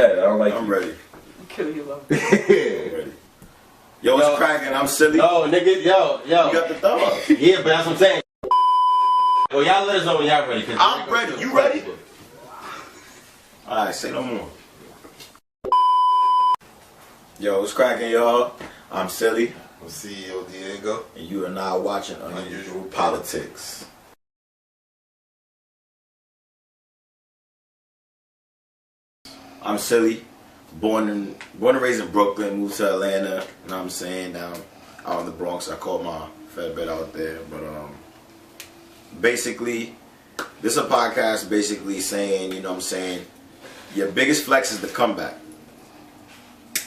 I don't like I'm you. ready. Kill you, love. I'm ready. Yo, what's cracking? I'm silly. No, nigga, yo. You got the thumb up. Yeah, but that's what I'm saying. Well, y'all let us know when y'all ready. I'm ready. You ready? Alright, say no more. Yo, what's cracking, y'all? I'm Silly. I'm CEO Diego. And you are now watching Unusual Politics. I'm Silly. Born and raised in Brooklyn, moved to Atlanta, you know what I'm saying, down out in the Bronx. I called my fair bit out there, but basically, this is a podcast basically saying, you know what I'm saying, your biggest flex is the comeback.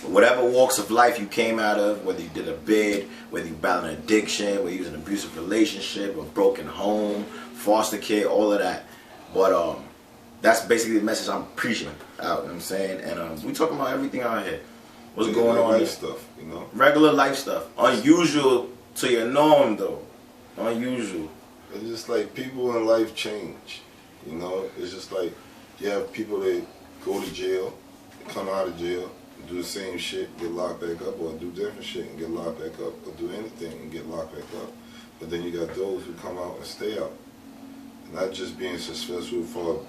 Whatever walks of life you came out of, whether you did a bid, whether you battled an addiction, whether you was in an abusive relationship, a broken home, foster kid, all of that. But that's basically the message I'm preaching out, you know what I'm saying? And we talking about everything out here. What's going on? Life stuff, you know? Regular life stuff. Unusual to your norm, though. Unusual. It's just like people in life change, you know? It's just like you have people that go to jail, come out of jail, do the same shit, get locked back up, or do different shit and get locked back up, or do anything and get locked back up. But then you got those who come out and stay out. Not just being successful for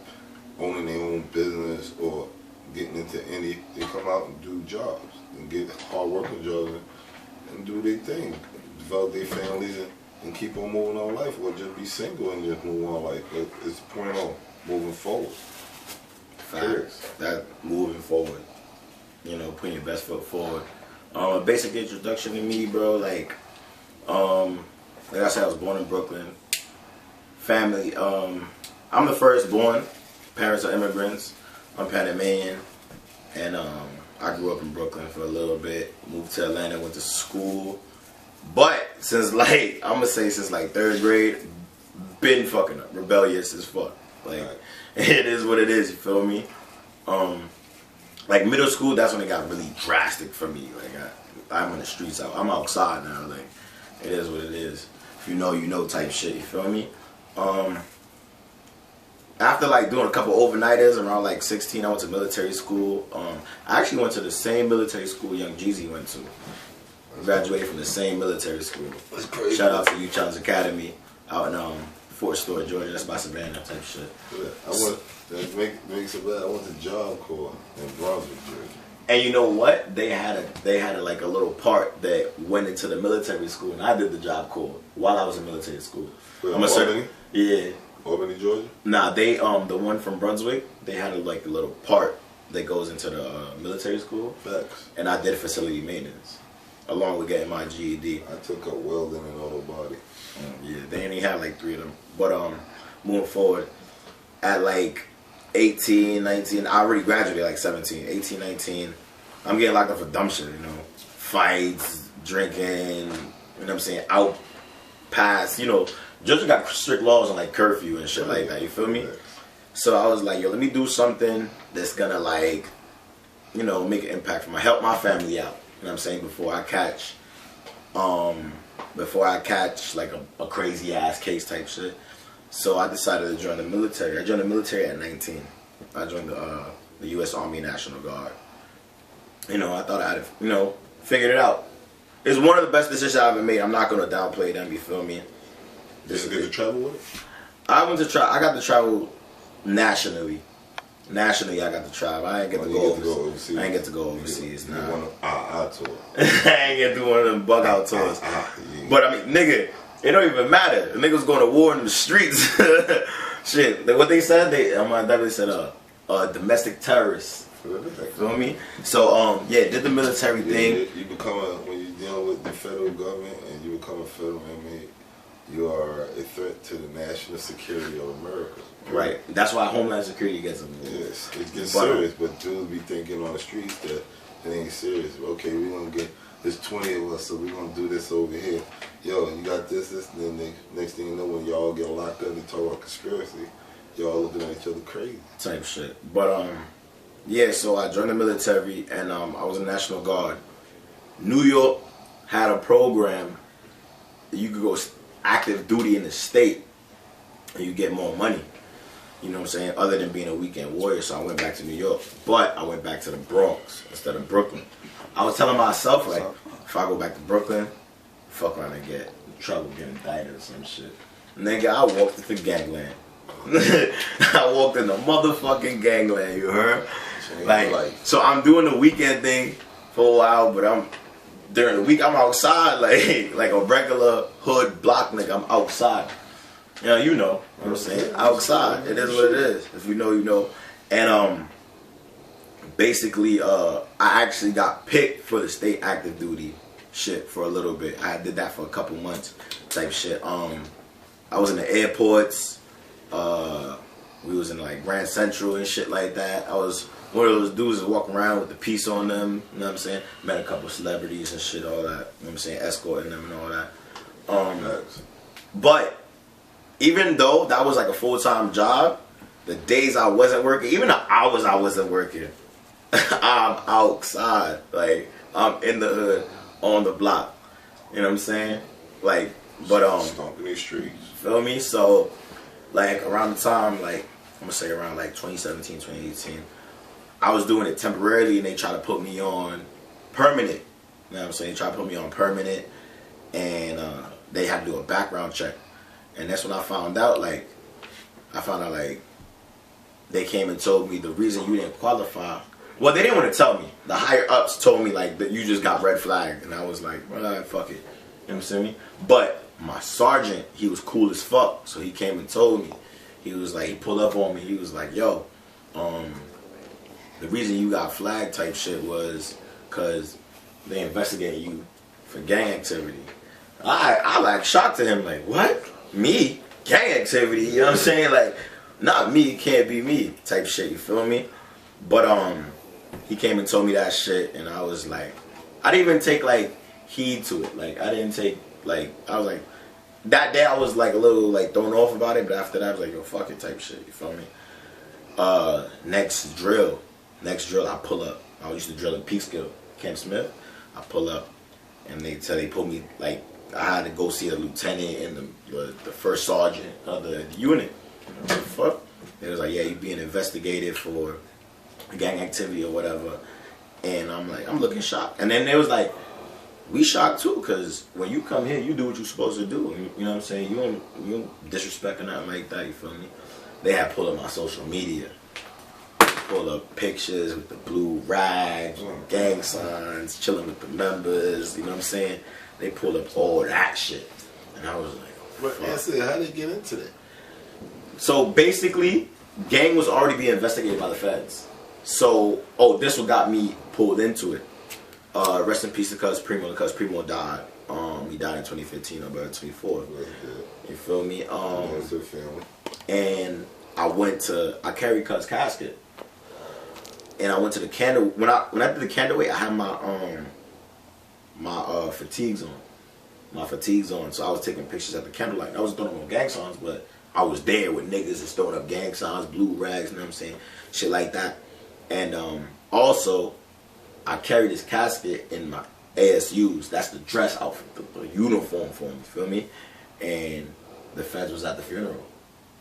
owning their own business or getting into any, they come out and do jobs and get hard working jobs and do their thing, develop their families and keep on moving on life, or just be single and just move on life. But it's the point on moving forward. Facts. That moving forward. You know, putting your best foot forward. A basic introduction to me, bro. Like I said, I was born in Brooklyn. Family. I'm the firstborn. Parents are immigrants. I'm Panamanian, and I grew up in Brooklyn for a little bit. Moved to Atlanta, went to school. But since like since like 3rd grade, been fucking up, rebellious as fuck. Like it is what it is. You feel me? Like middle school, that's when it got really drastic for me. Like I'm in the streets. I'm outside now. Like it is what it is. If you know, you know type shit. You feel me? After like doing a couple overnighters around like 16, I went to military school. I actually went to the same military school Young Jeezy went to. Graduated from the same military school. That's crazy. Shout out to Child's Academy out in Fort Stewart, Georgia. That's by Savannah type shit. Yeah, makes it bad. I went to Job Corps in Brunswick, Georgia. And you know what? They had like a little part that went into the military school, and I did the Job Corps while I was in military school. Wait, Albany? Yeah. Albany, Georgia? Nah, they the one from Brunswick, they had a little part that goes into the military school. Facts. And I did facility maintenance, along with getting my GED. I took up welding and auto body. Yeah, they only had like 3 of them. But moving forward, at like 18, 19, I already graduated like 17, 18, 19. I'm getting locked up for dumb shit, you know. Fights, drinking, you know what I'm saying, out past, you know. Georgia got strict laws on like curfew and shit like that, you feel me? So I was like, yo, let me do something that's gonna like, you know, make an impact for help my family out. You know what I'm saying? Before I catch like a crazy ass case type shit. So I decided to join the military. I joined the military at 19. I joined the U.S. Army National Guard. You know, I thought I had, you know, figured it out. It's one of the best decisions I ever made. I'm not gonna downplay them. You feel me? Did you get to travel with it? I got to travel nationally. Nationally, I got to travel. I ain't get to go overseas. I ain't get to go overseas. Nah. Tour. I ain't get to do one of them bug out tours. Yeah. But I mean, nigga, it don't even matter. The niggas going to war in the streets. Shit, what they said, they said domestic terrorists. Feel me? So yeah, did the military thing. You become when you're dealing with the federal government and you become a federal inmate, you are a threat to the national security of America. Right. That's why Homeland Security gets them. Yes, it gets serious, but dudes be thinking on the streets that it ain't serious. Okay, we're going to get, there's 20 of us, so we're going to do this over here. Yo, you got this, and then next thing you know, when y'all get locked up and talk about conspiracy, y'all looking at each other crazy. Type shit. But, yeah, so I joined the military, and I was in the National Guard. New York had a program that you could go active duty in the state, and you get more money. You know what I'm saying? Other than being a weekend warrior, so I went back to New York. But I went back to the Bronx instead of Brooklyn. I was telling myself, like, if I go back to Brooklyn, fuck around and get in trouble, get indicted or some shit. Nigga, I walked into gangland. I walked in the motherfucking gangland, you heard? Like, so I'm doing the weekend thing for a while, but during the week I'm outside, like a regular hood block nigga. I'm outside. You know what I'm saying? Outside. It is what it is. If you know, you know. And basically, I actually got picked for the state active duty shit for a little bit. I did that for a couple months type shit. I was in the airports. We was in like Grand Central and shit like that. I was one of those dudes that walk around with the piece on them. You know what I'm saying? Met a couple celebrities and shit, all that. You know what I'm saying? Escorting them and all that. But even though that was like a full-time job, the days I wasn't working, even the hours I wasn't working, I'm outside. Like, I'm in the hood, on the block. You know what I'm saying? Like, but stomping these streets. Feel me? So, like, around the time, like, I'm gonna say around like 2017, 2018, I was doing it temporarily and they tried to put me on permanent. You know what I'm saying? They tried to put me on permanent and they had to do a background check. And that's when I found out, like, they came and told me the reason you didn't qualify. Well, they didn't want to tell me. The higher ups told me, like, that you just got red flagged. And I was like, well, fuck it. You know what I'm saying? But my sergeant, he was cool as fuck. So he came and told me. He was like, he pulled up on me. He was like, yo, the reason you got flagged type shit was because they investigated you for gang activity. I like shocked to him, like, what? Me? Gang activity? You know what I'm saying? Like, not me, can't be me type shit, you feel me? But he came and told me that shit and I was like, I didn't even take like heed to it. Like, I didn't take, like, I was like, that day I was like a little like thrown off about it, but after that I was like, yo, fuck it type shit, you feel me? Next drill I pull up. I used to drill in Peekskill, Camp Smith. I pull up and they put me, like, I had to go see the lieutenant and the first sergeant of the unit. What the fuck? It was like, yeah, you being investigated for gang activity or whatever. And I'm like, I'm looking shocked. And then they was like, we shocked too, because when you come here, you do what you're supposed to do. You know what I'm saying? You don't disrespect or nothing like that, you feel me? They had pulled up my social media. Pull up pictures with the blue rags, gang signs, chilling with the members, you know what I'm saying? They pulled up all that shit. And I was like, but answer, how did they get into that? So basically, gang was already being investigated by the feds. So, this what got me pulled into it. Rest in peace to Cuz Primo. Cuz Primo died. He died in 2015, November 24th. You feel me? And I carried Cuz casket. And I went to the candle. When I did the candle wait, I had my fatigues on. My fatigues on. So I was taking pictures at the candlelight. I was throwing up gang signs, but I was there with niggas that's throwing up gang signs, blue rags, you know what I'm saying? Shit like that. And also, I carried this casket in my ASUs. That's the dress outfit, the uniform for them, you feel me? And the feds was at the funeral.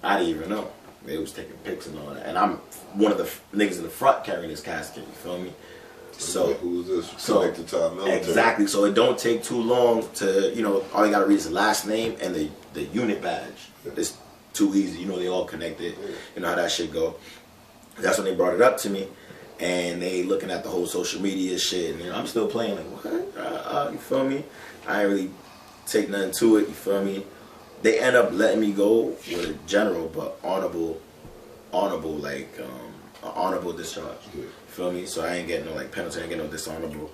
I didn't even know. They was taking pics and all that. And I'm one of the niggas in the front carrying this casket, you feel me? So who's this? Connected to our military. Exactly. So it don't take too long to, you know, all you gotta read is the last name and the unit badge. Yeah. It's too easy. You know, they all connected. Yeah. You know how that shit go. That's when they brought it up to me. And they looking at the whole social media shit. And, you know, I'm still playing like, what? You feel me? I ain't really take nothing to it. You feel me? They end up letting me go with a general but honorable like an honorable discharge. Yeah. You feel me? So I ain't getting no like penalty, I ain't getting no dishonorable.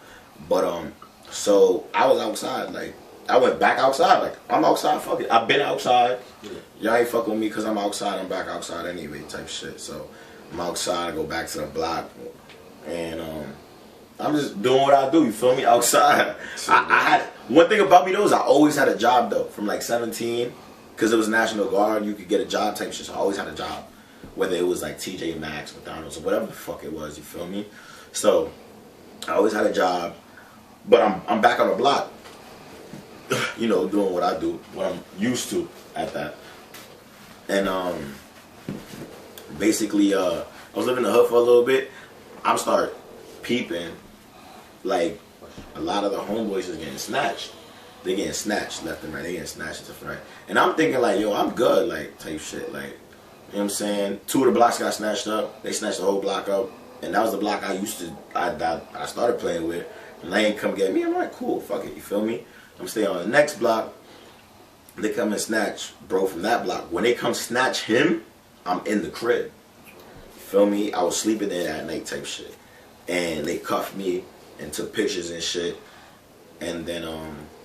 But so I was outside, like I went back outside, like I'm outside, fuck it. I've been outside. Yeah. Y'all ain't fucking with me because I'm outside, I'm back outside anyway type shit. So I'm outside, I go back to the block and I'm just doing what I do, you feel me? Outside. I had one thing about me though is I always had a job though, from like 17, because it was National Guard, you could get a job type shit, so I always had a job. Whether it was like TJ Maxx, McDonald's, or whatever the fuck it was, you feel me? So I always had a job, but I'm back on the block, you know, doing what I do, what I'm used to at that. And basically, I was living in the hood for a little bit. I'm start peeping, like, a lot of the homeboys is getting snatched. They getting snatched left and right. They getting snatched left and right. And I'm thinking like, yo, I'm good, like, type shit. Like, you know what I'm saying? 2 of the blocks got snatched up. They snatched the whole block up. And that was the block I started playing with. And they ain't come get me. I'm like, cool, fuck it, you feel me? I'm staying on the next block. They come and snatch bro from that block. When they come snatch him, I'm in the crib. You feel me? I was sleeping there at night type shit. And they cuffed me and took pictures and shit. And then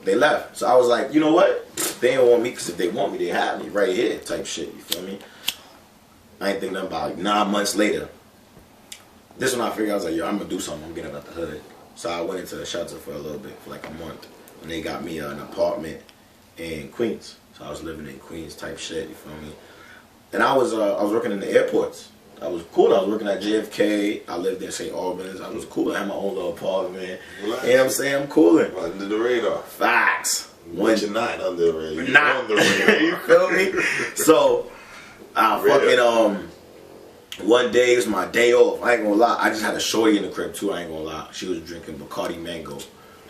they left. So I was like, you know what? They don't want me, because if they want me, they have me right here type shit. You feel me? I ain't thinking nothing about it. 9 months later, this one I figured, I was like, yo, I'm going to do something. I'm getting out the hood. So I went into the shelter for a little bit, for like a month. And they got me an apartment in Queens. So I was living in Queens type shit, you feel me? And I was working in the airports. I was cool. I was working at JFK. I lived in St. Albans. I was cool. I had my own little apartment. Relax. You know what I'm saying? I'm cooling. Under the radar. Facts. When you're not under the radar. You're not on the radar. You feel me? So, I fucking, one day, it was my day off. I ain't gonna lie. I just had a shorty in the crib too. I ain't gonna lie. She was drinking Bacardi Mango.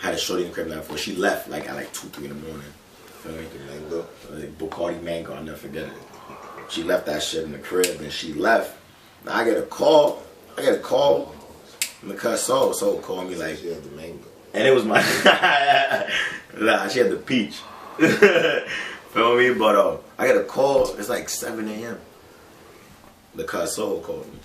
I had a shorty in the crib night before. She left like at like 2, 3 in the morning. Feel me? Mango. Like Bacardi Mango. I'll never forget it. She left that shit in the crib and she left. Now I get a call. From the cuz Soul called me like. She had the mango. And it was my. Nah, she had the peach. Feel me? But I get a call. It's like 7 a.m. The cuz Soul called me.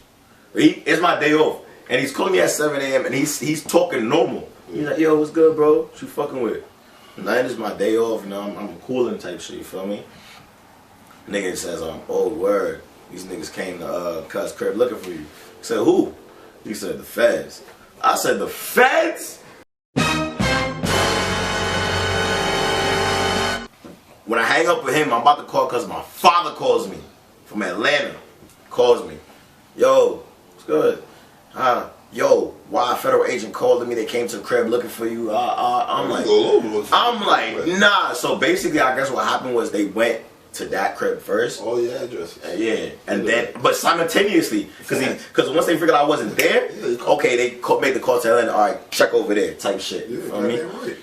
It's my day off, and he's calling me at 7 a.m. and he's talking normal. He's like, yo, what's good, bro? What you fucking with? Now it's my day off, you know. I'm cooling type shit. You feel me? Nigga says, oh word. These niggas came to cuz crib looking for you. I said, who? He said, the feds. I said, the feds? When I hang up with him, I'm about to call because my father calls me from Atlanta. Calls me. Yo, what's good? Yo, why a federal agent called me? They came to the crib looking for you. I'm like, nah. So basically, I guess what happened was they went to that crib first. Oh, yeah, address. Yeah, and then, but simultaneously, because once they figured I wasn't there, okay, they made the call to Atlanta. All right, check over there, type shit. You feel me? Right.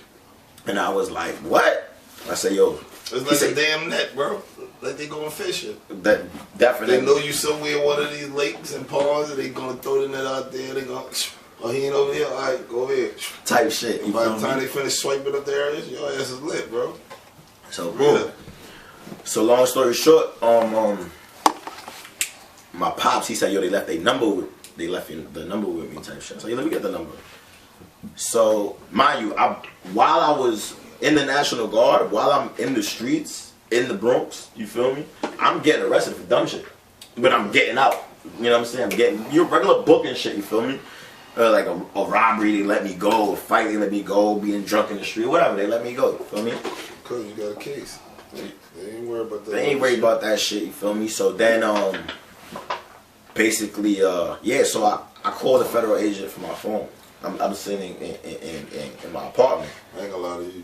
And I was like, what? I said, yo. It's like a damn net, bro. Like they going fishing. That definitely. They know you somewhere in one of these lakes and ponds, and they gonna throw the net out there. They gonna, oh, he ain't over here. All right, go ahead. Type shit. And by the time they finish swiping up the areas, your ass is lit, bro. So boom. So long story short, my pops, he said, yo, they left the number with me type shit. So let me get the number. So mind you, while I was in the National Guard, while I'm in the streets, in the Bronx, you feel me? I'm getting arrested for dumb shit. But I'm getting out. You know what I'm saying? I'm getting your regular book and shit, you feel me? Like a robbery, they let me go. A fight, they let me go. Being drunk in the street, whatever, they let me go. You feel me? Because you got a case. They ain't worried about that. They ain't worried about that shit, you feel me? So then, basically, yeah, so I called the federal agent for my phone. I'm sitting in my apartment. I ain't gonna lie to you,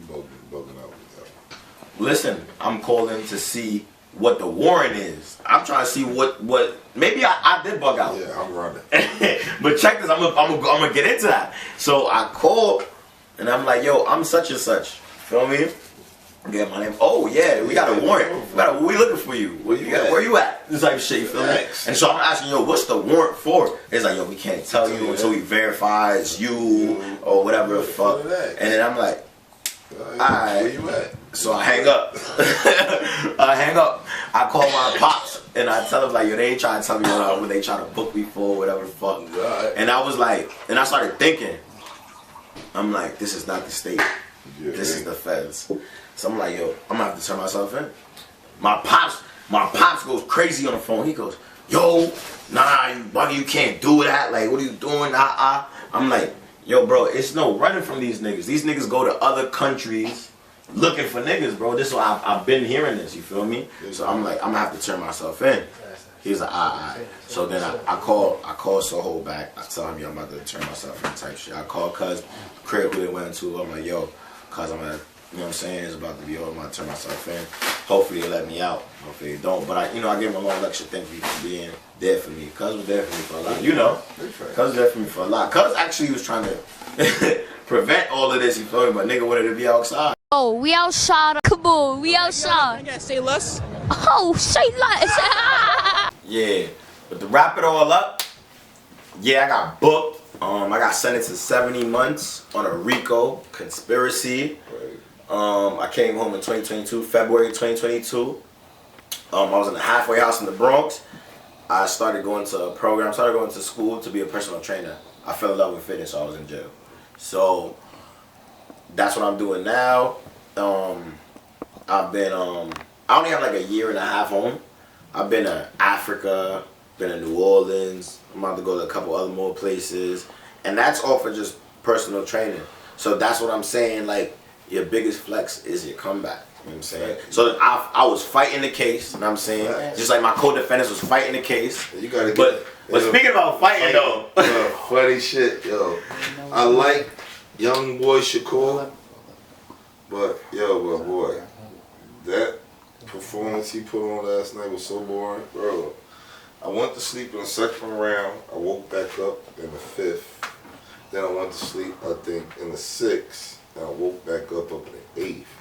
bugging out with that. Listen, I'm calling to see what the warrant is. I'm trying to see what maybe I did bug out. Yeah, I'm running. But check this, I'm gonna get into that. So I called and I'm like, yo, I'm such and such. Feel me? Get my name. Oh yeah, we got a warrant. We looking for you. Where you at? This type of shit, you feel me? And so I'm asking, yo, what's the warrant for? It's like, yo, we can't tell you until we verify it's you or whatever the fuck. And then I'm like, alright. Where you at? So I hang up. I call my pops and I tell them like, yo, they ain't trying to tell me what they trying to book me for, whatever the fuck. And I was like, and I started thinking, I'm like, this is not the state. This is the feds. So I'm like, yo, I'm gonna have to turn myself in. My pops goes crazy on the phone. He goes, yo, nah, you buddy, you can't do that. Like, what are you doing? I'm like, yo, bro, it's no running from these niggas. These niggas go to other countries looking for niggas, bro. This is why I've been hearing this, you feel me? So I'm like, I'm gonna have to turn myself in. He's like, alright. So then I call Soho back. I tell him, yo, I'm about to turn myself in type shit. I call cuz crib who they went to. I'm like, yo, cuz I'm gonna You know what I'm saying? It's about to be over. I turn myself in. Hopefully they let me out. Hopefully they don't. But I gave him a long lecture. Thank you for being there for me. Cuz was there for me for a lot. You know. Cuz was there for me for a lot. Cuz actually was trying to prevent all of this, you feel me? But nigga wanted to be outside. Oh, we outside. Come on, we outside. I gotta say less. Oh, say less. Yeah. But to wrap it all up, yeah, I got booked. I got sentenced to 70 months on a RICO conspiracy. I came home in 2022, February 2022. I was in a halfway house in the Bronx. I started going to a program, started going to school to be a personal trainer. I fell in love with fitness, so I was in jail. So that's what I'm doing now. I've been, I only have like a year and a half home. I've been to Africa, been to New Orleans. I'm about to go to a couple other more places. And that's all for just personal training. So that's what I'm saying, like, your biggest flex is your comeback. You know what I'm saying? So I was fighting the case, you know what I'm saying? Just like my co-defendants was fighting the case. You gotta get But speaking about fighting though. Funny shit, yo. I like young boy Shakur, but yo, my boy, that performance he put on last night was so boring, bro. I went to sleep in the second round. I woke back up in the fifth. Then I went to sleep, I think, in the sixth. And I woke back up in the eighth.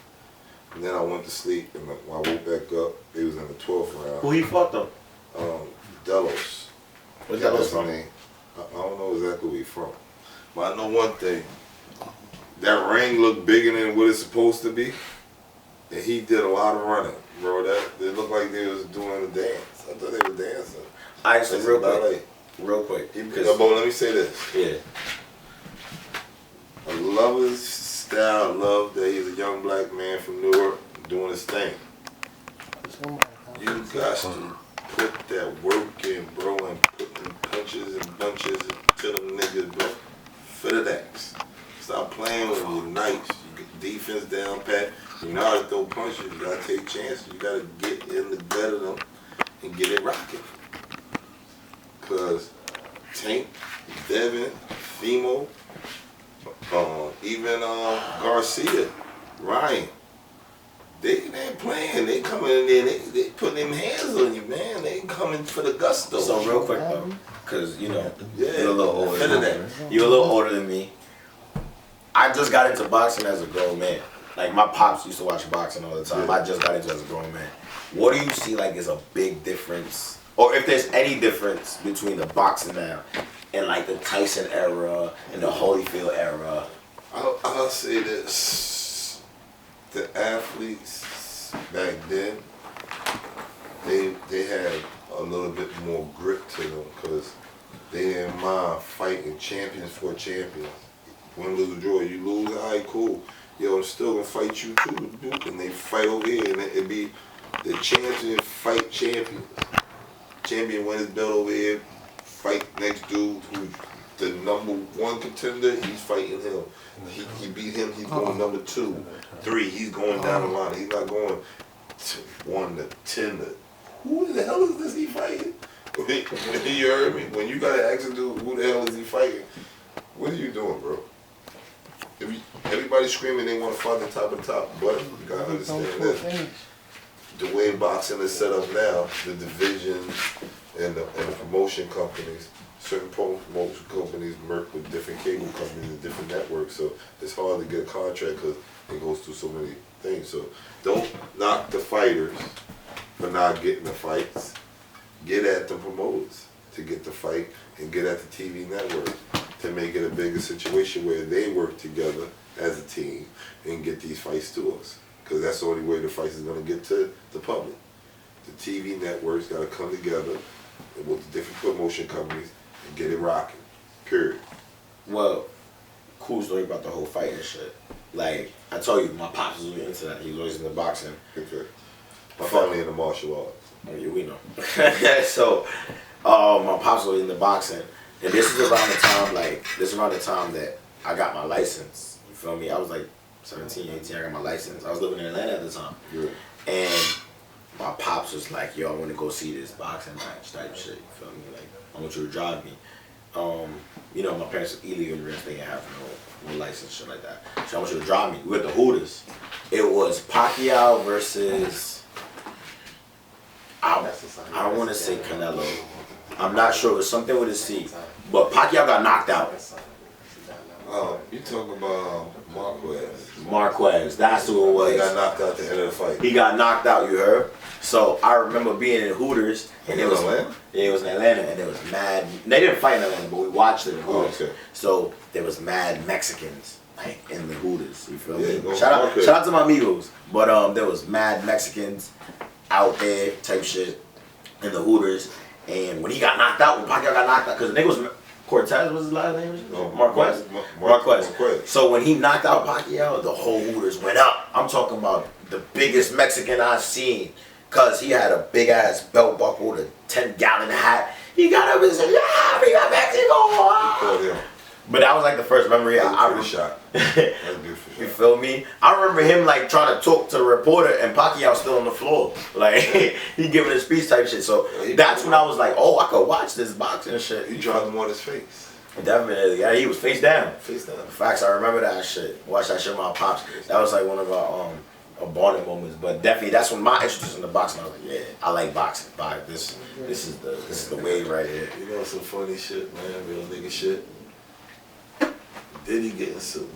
And then I went to sleep, and when I woke back up, it was in the 12th round. Who he fucked up? Delos. Where's Delos from? I don't know exactly where he's from. But I know one thing. That ring looked bigger than what it's supposed to be. And he did a lot of running, bro. It looked like they was doing a dance. I thought they were dancing. I actually, real quick. But let me say this. Yeah. I love his style. I love that he's a young black man from Newark doing his thing. You got to put that work in, bro, and put them punches and bunches to them niggas, bro. For the next. Stop playing with them. You're nice. You get the defense down pat. You know how to throw punches. You gotta take chances. You gotta get in the gut of them and get it rocking. Cause Tank, Devin, Fimo, even Garcia, Ryan, they ain't playing. They coming in there. They putting them hands on you, man. They coming for the gusto. So real quick though, cause you know yeah, you're a little older than me. You're a little older than me. I just got into boxing as a grown man. Like my pops used to watch boxing all the time. I just got into it as a grown man. What do you see like is a big difference, or if there's any difference between the boxing now and like the Tyson era and the Holyfield era? I'll say this: the athletes back then, they had a little bit more grit to them because they didn't mind fighting champions for champions. Win, lose, or draw. You lose, all right, cool. Yo, I'm still gonna fight you too, dude. And they fight over here, and it'd be the champion fight champion. Champion win his belt over here, fight next dude who's the #1 contender. He's fighting him. He beat him. He's going number 2, 3. He's going down the line. He's not going 1 to 10 to. Who the hell is this he fighting? You heard me? When you gotta ask a dude who the hell is he fighting, what are you doing, bro? Everybody's screaming they want to fight the top of the top, but you gotta understand that the way boxing is set up now, the divisions and the promotion companies, certain promotion companies work with different cable companies and different networks, so it's hard to get a contract because it goes through so many things. So don't knock the fighters for not getting the fights. Get at the promoters to get the fight and get at the TV network to make it a bigger situation where they work together as a team and get these fights to us. Because that's the only way the fights is going to get to the public. The TV networks got to come together with the different promotion companies and get it rocking. Period. Well, cool story about the whole fighting shit. Like, I told you, my pops was really into that. He was always into boxing. Okay. My family in the martial arts. Oh, yeah, we know. So, my pops was into boxing. And this is around the time that I got my license. You feel me? I was like 17, 18, I got my license. I was living in Atlanta at the time. Yeah. And my pops was like, yo, I want to go see this boxing match type shit. You feel me? Like, I want you to drive me. You know, my parents were illegal immigrants. They didn't have no license, shit like that. So I want you to drive me. We went to Hooters It was Pacquiao versus. I don't want to say Canelo. I'm not sure. It was something with a C. But Pacquiao got knocked out. You talking about Marquez? Marquez, that's who it was. He got knocked out at the end of the fight. He got knocked out, you heard? So I remember being in Hooters, and it was Atlanta? Yeah, it was in Atlanta, and it was mad. They didn't fight in Atlanta, but we watched it in Hooters. Okay. So there was mad Mexicans like in the Hooters. You feel me? Yeah, Shout okay. out to my amigos. But there was mad Mexicans out there type shit in the Hooters. And when he got knocked out, when Pacquiao got knocked out, because the nigga was Cortez was his last name? No, Marquez? Marquez. So when he knocked out Pacquiao, the whole Hooters went up. I'm talking about the biggest Mexican I've seen. Cause he had a big ass belt buckle, a 10-gallon hat. He got up and said, "Yeah, we got Mexico." But that was like the first memory I really shot. You feel me? I remember him like trying to talk to a reporter and Pacquiao still on the floor. Like he giving a speech type shit. So that's when I was like, oh, I could watch this boxing shit. He dropped him on his face. Definitely, yeah, he was face down. Face down. Facts, I remember that shit. Watch that shit with my pops. That was like one of our bonding moments. But definitely, that's when my interest in the boxing. I was like, yeah, I like boxing. This is the wave right here. You know some funny shit, man, real nigga shit. Diddy getting sued.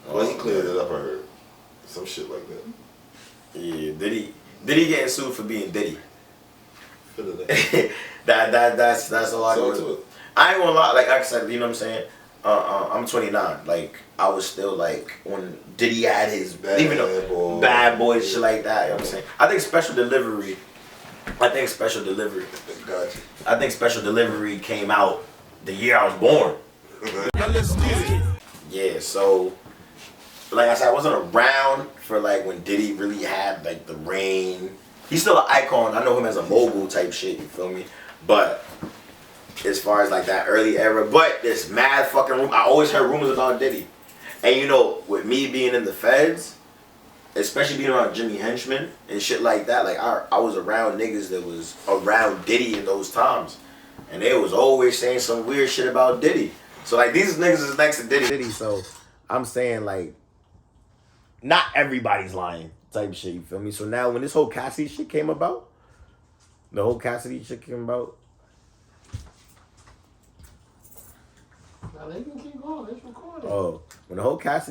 Well, he cleared it up, I heard. Some shit like that. Yeah, Diddy getting sued for being Diddy. Feel that. That's a lot So of to it. I ain't gonna lie, like I said, you know what I'm saying? I'm 29. Like I was still like when Diddy had his bad boys shit like that. You know what I'm saying? I think Special Delivery Got you. I think Special Delivery came out the year I was born. Now let's get it. Yeah, so like I said, I wasn't around for like when Diddy really had like the reign. He's still an icon. I know him as a mogul type shit, you feel me? But as far as like that early era, but this mad fucking room. I always heard rumors about Diddy. And you know, with me being in the feds, especially being around Jimmy Henchman and shit like that, like I was around niggas that was around Diddy in those times. And they was always saying some weird shit about Diddy. So like these niggas is next to Diddy. So I'm saying like, not everybody's lying type shit, you feel me? So now when this whole Cassidy shit came about, oh, when the whole Cassidy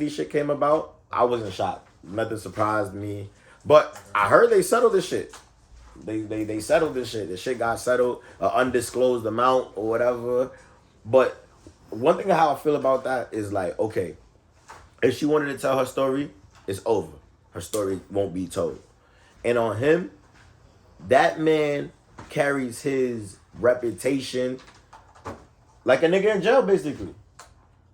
shit came about, I wasn't shocked. Nothing surprised me. But I heard they settled this shit. They settled this shit. The shit got settled, undisclosed amount or whatever. But one thing how I feel about that is like, okay, if she wanted to tell her story, it's over. Her story won't be told. And on him, that man carries his reputation like a nigga in jail, basically.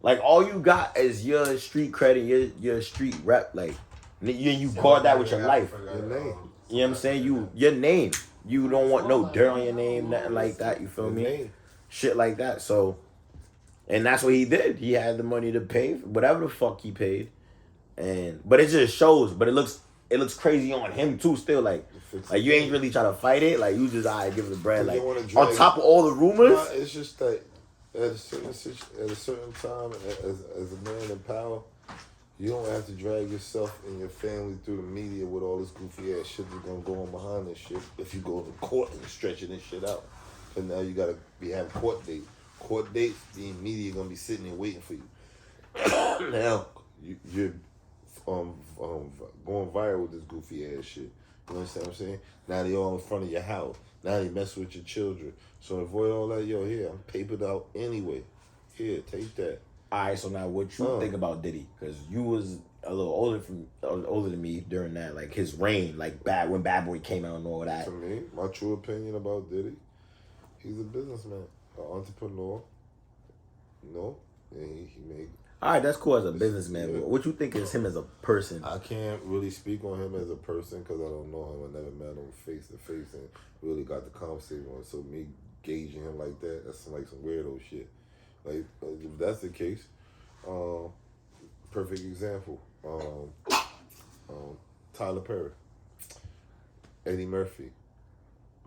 Like all you got is your street credit, your street rep. Like you call that with your life. Your name. You know what I'm saying? Your name. You don't want no dirt on your name, nothing like that. You feel me? Shit like that. So, and that's what he did. He had the money to pay whatever the fuck he paid, but it just shows. But it looks crazy on him too. Still, like you ain't really trying to fight it. Like you just give it the bread. Like on top of all the rumors. Nah, it's just that at a certain time, as a man in power, you don't have to drag yourself and your family through the media with all this goofy ass shit that's gonna go on behind this shit. If you go to court and stretching this shit out, and now you gotta have court dates. Court dates, the media gonna be sitting there waiting for you. Now you're going viral with this goofy ass shit. You understand what I'm saying? Now they all in front of your house. Now they mess with your children. So avoid all that. Yo, here, I'm papered out anyway. Here, take that. Alright, so now what you think about Diddy? Because you was a little older than me during that, like his reign, like when Bad Boy came out and all that. For me, my true opinion about Diddy, he's a businessman, an entrepreneur. And he made. Alright, that's cool as a businessman. But what you think is him as a person? I can't really speak on him as a person because I don't know him. I never met him face to face and really got the conversation on. So me gauging him like that's like some weirdo shit. Like if that's the case, perfect example. Tyler Perry, Eddie Murphy,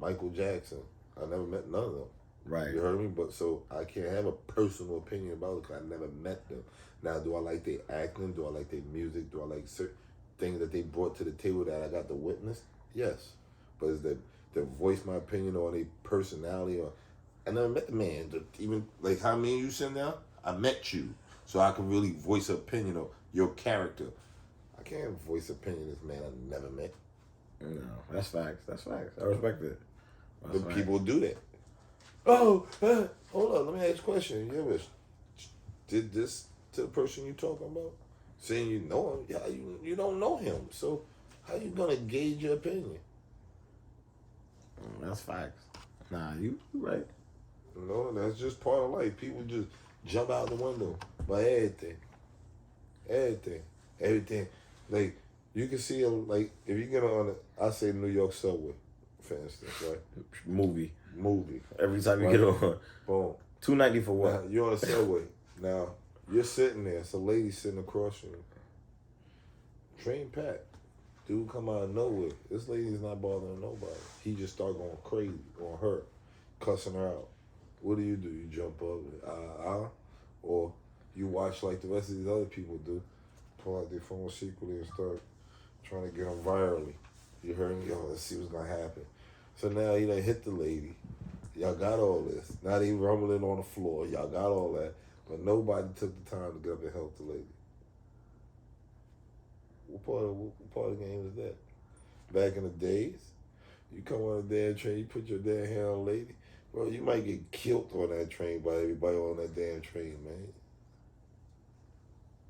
Michael Jackson. I never met none of them. Right. You heard me? But so I can't have a personal opinion about it because I never met them. Now, do I like their acting? Do I like their music? Do I like certain? things that they brought to the table that I got to witness? Yes. But is that to voice my opinion on a personality or I never met the man. Even like how me and you sitting down, I met you. So I can really voice an opinion on your character. I can't voice opinion of this man I never met. No, that's facts. That's facts. I respect it. The people do that. Oh, hold on. Let me ask you a question. You ever did this to the person you talking about? Saying you know him, yeah, you don't know him. So how you gonna gauge your opinion? That's facts. Nah, you right. No, that's just part of life. People just jump out the window by everything. Like you can see them. Like if you get on, I say New York subway, for instance, right? Movie. Every time you right? get on. Boom. $2.90 for what? Now, you're on a subway. Now you're sitting there. It's a lady sitting across from you. Train packed. Dude come out of nowhere. This lady's not bothering nobody. He just start going crazy on her, cussing her out. What do? You jump up, or you watch like the rest of these other people do, pull out their phone secretly and start trying to get them virally. You heard me? Yo, let's see what's gonna happen. So now he done hit the lady. Y'all got all this. Now they rumbling on the floor. Y'all got all that, but nobody took the time to get up and help the lady. What part of the game is that? Back in the days, you come on a damn train, you put your damn hand on a lady, bro, you might get killed on that train by everybody on that damn train, man.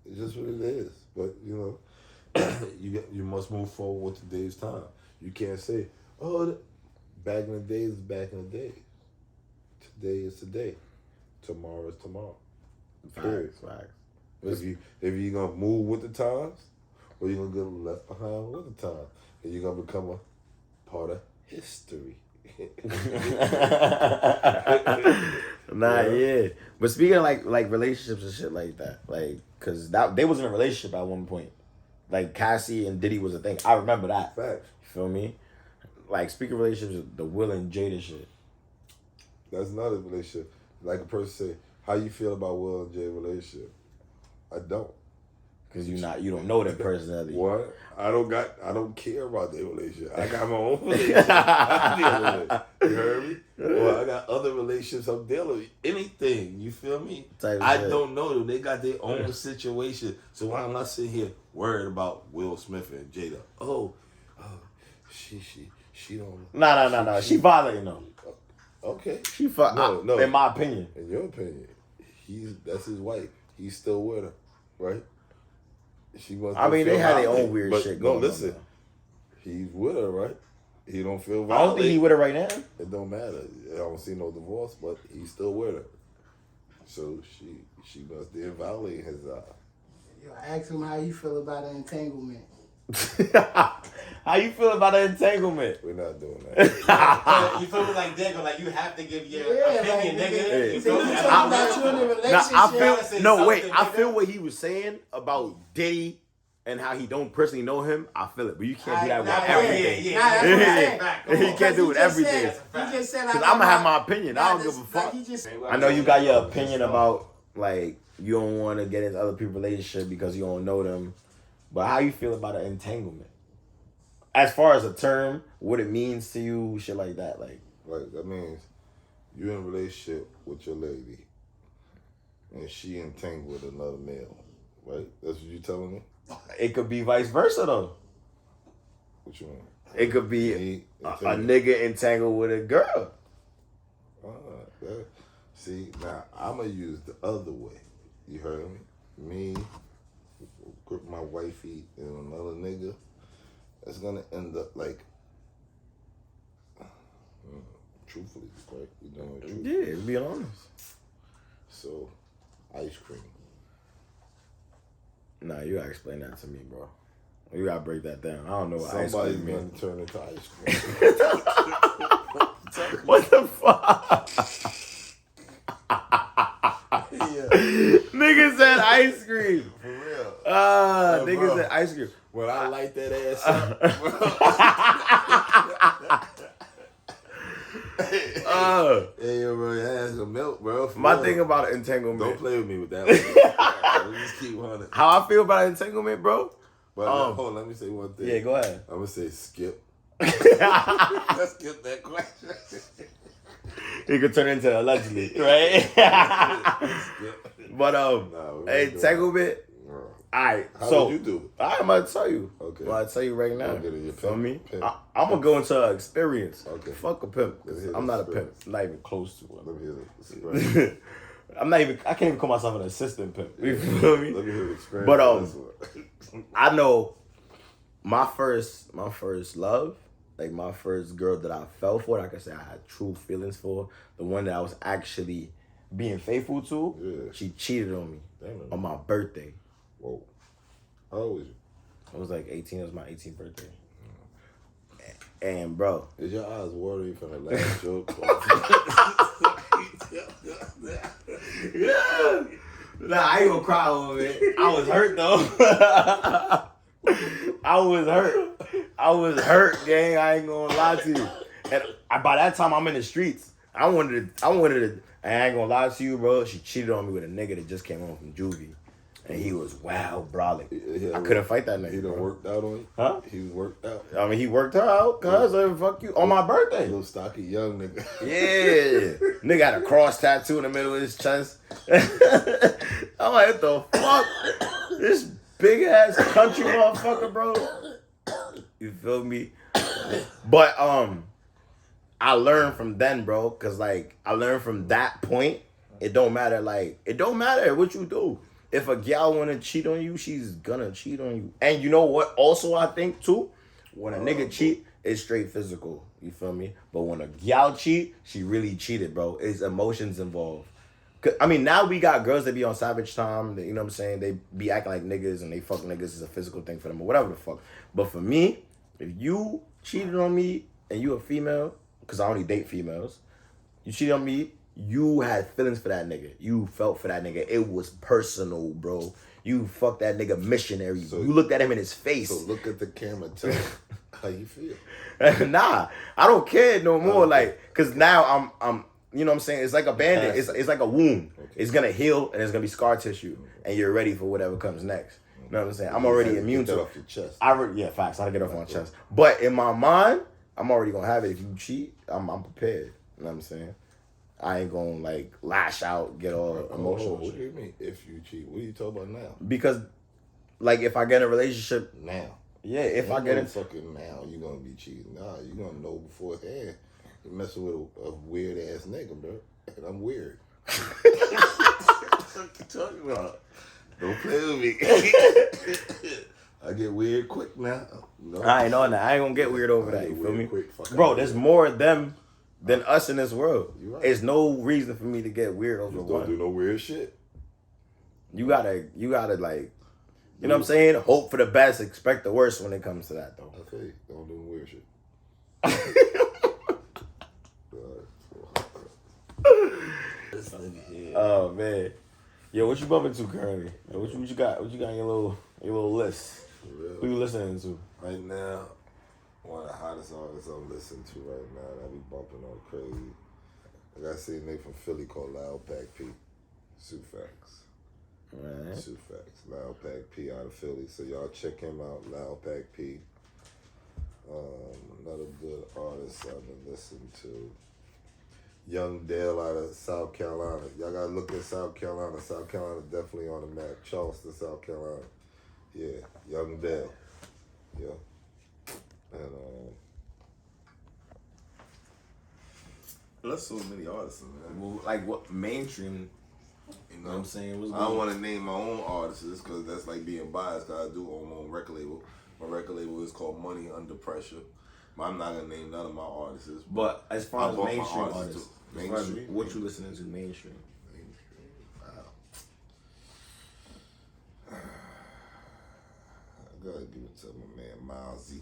It's just what it is. But, you know, you must move forward with today's time. You can't say, oh, back in the days is back in the day. Today is today. Tomorrow is tomorrow. Facts. If you're going to move with the times, or you're going to get left behind with the time, and you're going to become a part of history. Yeah. But speaking of like relationships and shit like that, like, cause they was in a relationship at one point. Like Cassie and Diddy was a thing. I remember that. Facts. You feel me? Like speaking of relationships, the Will and Jada shit. That's not a relationship. Like a person say, how you feel about Will and Jay relationship? I don't. Cause you don't know their personality. What? I don't care about their relationship. I got my own relationship I'm dealing with. You heard me? Well, I got other relationships I'm dealing with. Anything, you feel me? I don't know them. They got their own situation. So why am I sitting here worried about Will Smith and Jada? Oh, she don't. No. She violating them. Okay. She fuck. No. In my opinion. In your opinion, that's his wife. He's still with her, right? She must. I mean, they had their own weird shit going on. No, listen. He's with her, right? He don't feel violated. I don't think he with her right now. It don't matter. I don't see no divorce, but he's still with her. So she must then violate his. Yo, ask him how you feel about an entanglement. How you feel about an entanglement? We're not doing that. You feel me like Diego, like you have to give your opinion, like, nigga. You so feel you me? talking about you in a relationship? I feel what he was saying about Diddy and how he don't personally know him. I feel it, but you can't do that with everything. Yeah. He can't do it with everything. He just said, because I'm gonna have my opinion. I don't give a fuck. I know you got your opinion about like you don't want to get into other people's relationship because you don't know them. But how you feel about an entanglement? As far as a term, what it means to you, shit like that, like that means you're in a relationship with your lady, and she entangled with another male, right? That's what you telling me? It could be vice versa though. What you mean? It could be a nigga entangled with a girl. See, now I'm gonna use the other way. You heard me? Me, grip my wifey and another nigga. It's gonna end up like, truthfully, right? We doing it truthfully. Yeah, being honest. So, ice cream. Nah, you gotta explain that to me, bro. You gotta break that down. I don't know what ice Somebody's cream gonna means. turn into ice cream. What the fuck? Nigga said ice cream. For real. Nigga bro. said ice cream. When I light that ass up, hey, yo, bro, your ass gonna melt, bro. My thing about an entanglement. Don't play with me with that one. Just keep on it. How I feel about an entanglement, bro? But hold on, let me say one thing. Yeah, go ahead. I'm gonna say skip. Let's skip that question. He could turn into allegedly, right? But hey, entanglement. Alright, How so would you do it? I'm about to tell you. Okay. Well, I'll tell you right now. Go get it, your Feel pimp. me? Pimp. I'm gonna go into an experience. Okay. Fuck a pimp. Let's hear I'm the not a pimp. experience. I'm not even close to Let one. me hear the experience. I can't even call myself an assistant pimp. You feel me? Let me hear the experience. But of this one. I know my first love, like my first girl that I fell for, like I said, I had true feelings for, the one that I was actually being faithful to, she cheated on me on my birthday. Whoa. How old was you? I was like 18. It was my 18th birthday. And bro, Is your eyes watering from the last joke? Nah, I ain't gonna cry over it. I was hurt though. I was hurt, gang. I ain't gonna lie to you. And by that time, I'm in the streets. I wanted to. I ain't gonna lie to you, bro. She cheated on me with a nigga that just came home from juvie. And he was wild, brolic. I couldn't fight that nigga. He done worked out on you? Huh? He worked out. I mean, he worked her out, cuz, fuck you, on my birthday. Little stocky young nigga. Yeah. Nigga had a cross tattoo in the middle of his chest. I'm like, what the fuck? This big ass country motherfucker, bro. You feel me? But I learned from then, bro, cause like I learned from that point, it don't matter what you do. If a gal wanna cheat on you, she's gonna cheat on you. And you know what? Also, I think too, when a nigga cheat, it's straight physical. You feel me? But when a gal cheat, she really cheated, bro. It's emotions involved. I mean, now we got girls that be on savage time. You know what I'm saying? They be acting like niggas and they fuck niggas is a physical thing for them or whatever the fuck. But for me, if you cheated on me and you a female, because I only date females, you cheated on me, you had feelings for that nigga. You felt for that nigga. It was personal, bro. You fucked that nigga missionary. So, you looked at him in his face. So look at the camera, tell me how you feel. Nah, I don't care no more. Like, cause now I'm, you know what I'm saying? It's like a bandit. It's like a wound. Okay. It's gonna heal and it's gonna be scar tissue, and you're ready for whatever comes next. You know what I'm saying? I'm already immune to it. Off your chest. Yeah, facts. I gotta get off my chest. But in my mind, I'm already gonna have it. If you cheat, I'm prepared. You know what I'm saying? I ain't gonna like lash out, get all emotional. What do you mean if you cheat? What are you talking about now? Because, like, if I get in a relationship now, yeah, if I get in fucking now, you're gonna be cheating. Nah, you gonna know beforehand. You're messing with a weird ass nigga, bro. And I'm weird. What you talking about? Don't play with me. I get weird quick now. No. I ain't on that. I ain't gonna get weird over that. You feel me, quick. bro? There's more of them than us in this world. Right. There's no reason for me to get weird over Just one. don't do no weird shit. You gotta like, you know what I'm saying? Hope for the best, expect the worst when it comes to that, though. Okay, don't do weird shit. Oh man, yo, what you bumping to currently? What you got? What you got in your little list? Who you listening to right now? One of the hottest artists I'm listening to right now that be bumping on crazy. I gotta see a nigga from Philly called Loud Pack P. Sufax. Right. Sufax. Loud Pack P out of Philly. So y'all check him out, Loud Pack P. Another good artist I've been listening to. Young Dale out of South Carolina. Y'all gotta look at South Carolina. South Carolina definitely on the map. Charleston, South Carolina. Yeah, Young Dale. Yeah. And there's so many artists, man. Well, like what mainstream? You know what I'm saying? I don't want to name my own artists because that's like being biased. Cause I do own my own record label. My record label is called Money Under Pressure. I'm not gonna name none of my artists. But as far as mainstream artists, mainstream, what you listening to mainstream? Wow. I gotta give it to my man Mozzie.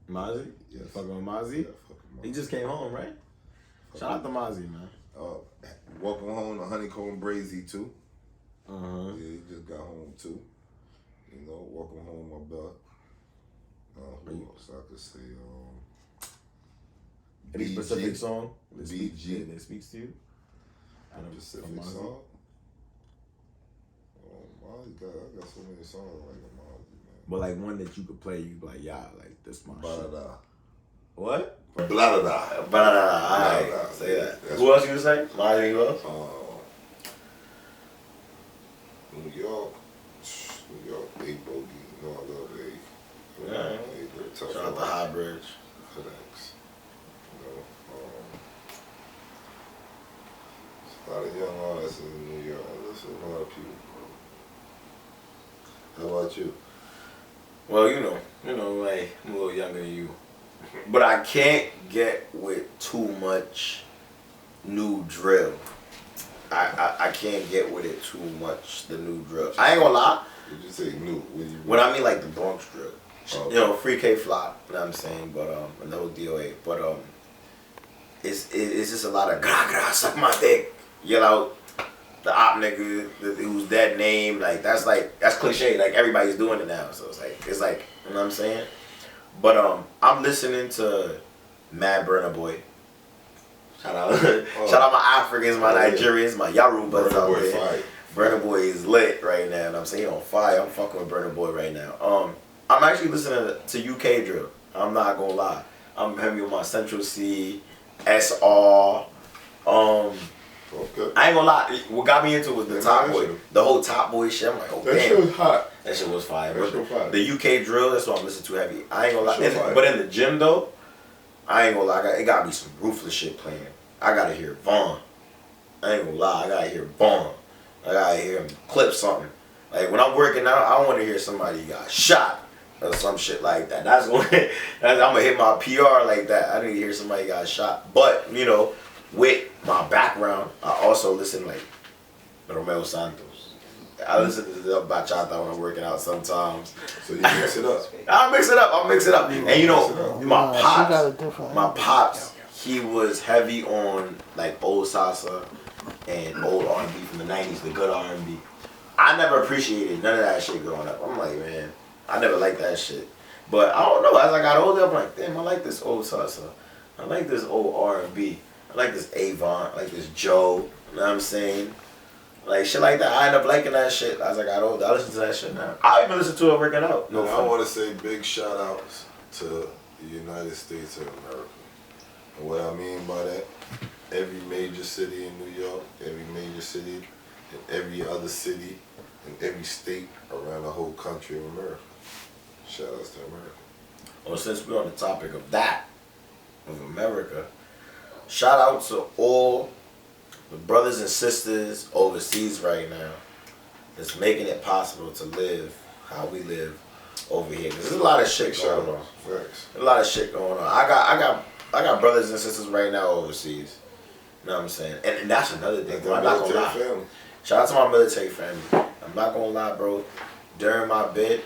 Mozzie? Yes. You fucking with Mozzie? Yeah, He just came home, right? Shout out to Mozzie, man. Welcome home to Honeycomb Brazy too. Uh-huh. Yeah, he just got home too. You know, welcome home, my brother. Who else I could say? Any specific song? BG. That speaks to you? Specific song? Oh, I got so many songs I like in Mozzie, man. But like one that you could play, you be like, yeah, like this my shit. Ba-da-da. What? Blah-da-da. Alright, say that. That's Who else you say? Mozzie, who else? New York, A Boogie. You know I love A. Yeah. A tough. Shout out to High Bridge. Thanks. You know, a lot of young artists in New York. I listen to a lot of people. How about you? Well, you know, like I'm a little younger than you, but I can't get with too much new drill. I can't get with it too much. The new drill. I ain't gonna lie. Did you say new? When I mean like the Bronx drill, Okay. you know, Free K Fly. You know what I'm saying? But and the whole DOA. But it's just a lot of gra gra suck my dick. You know, the op nigga who's that name, like that's cliche. Like everybody's doing it now, so it's like you know what I'm saying. But I'm listening to Mad Burna Boy. Shout out, shout out my Africans, my Nigerians, my Yorubas out there. Burna Boy is lit right now, and I'm saying on fire. I'm fucking with Burna Boy right now. I'm actually listening to UK drill. I'm not gonna lie. I'm heavy on my Central C, SR. Okay. I ain't gonna lie. What got me into it was the Top Boy, the whole Top Boy shit. I'm like, oh That damn, shit was hot. that shit was fire. That shit was fire. The UK drill, that's what I'm listening to heavy. I ain't gonna lie. That shit was fire. But in the gym though, I ain't gonna lie. It gotta be some ruthless shit playing. I gotta hear Vaughn. I ain't gonna lie. I gotta hear Vaughn. I gotta hear him clip something. Like when I'm working out, I want to hear somebody got shot or some shit like that. That's when I'm gonna hit my PR like that. I need to hear somebody got shot. But you know, with my background, I also listen like Romeo Santos. I listen to the bachata when I'm working out sometimes. So you mix it up. I'll mix it up. And you know, my She got a pops, different he was heavy on like old salsa and old R&B from the 90s, the good R&B. I never appreciated none of that shit growing up. I'm like, man, I never liked that shit. But I don't know, as I got older, I'm like, damn, I like this old salsa. I like this old R&B. I like this Avon. I like this Joe. You know what I'm saying? Like shit like that. I end up liking that shit as I got older. I listen to that shit now. I even listen to it working out. And I want to say big shout outs to the United States of America. And what I mean by that, every major city in New York, every major city in every other city, in every state around the whole country of America. Shout outs to America. Well, since we're on the topic of that, of America, shout out to all the brothers and sisters overseas right now that's making it possible to live how we live over here. Cause there's a lot of shit going on. Facts. A lot of shit going on. I got brothers and sisters right now overseas. You know what I'm saying? And that's another thing. Like I'm not gonna lie. family. Shout out to my military family. I'm not gonna lie, bro. During my bid,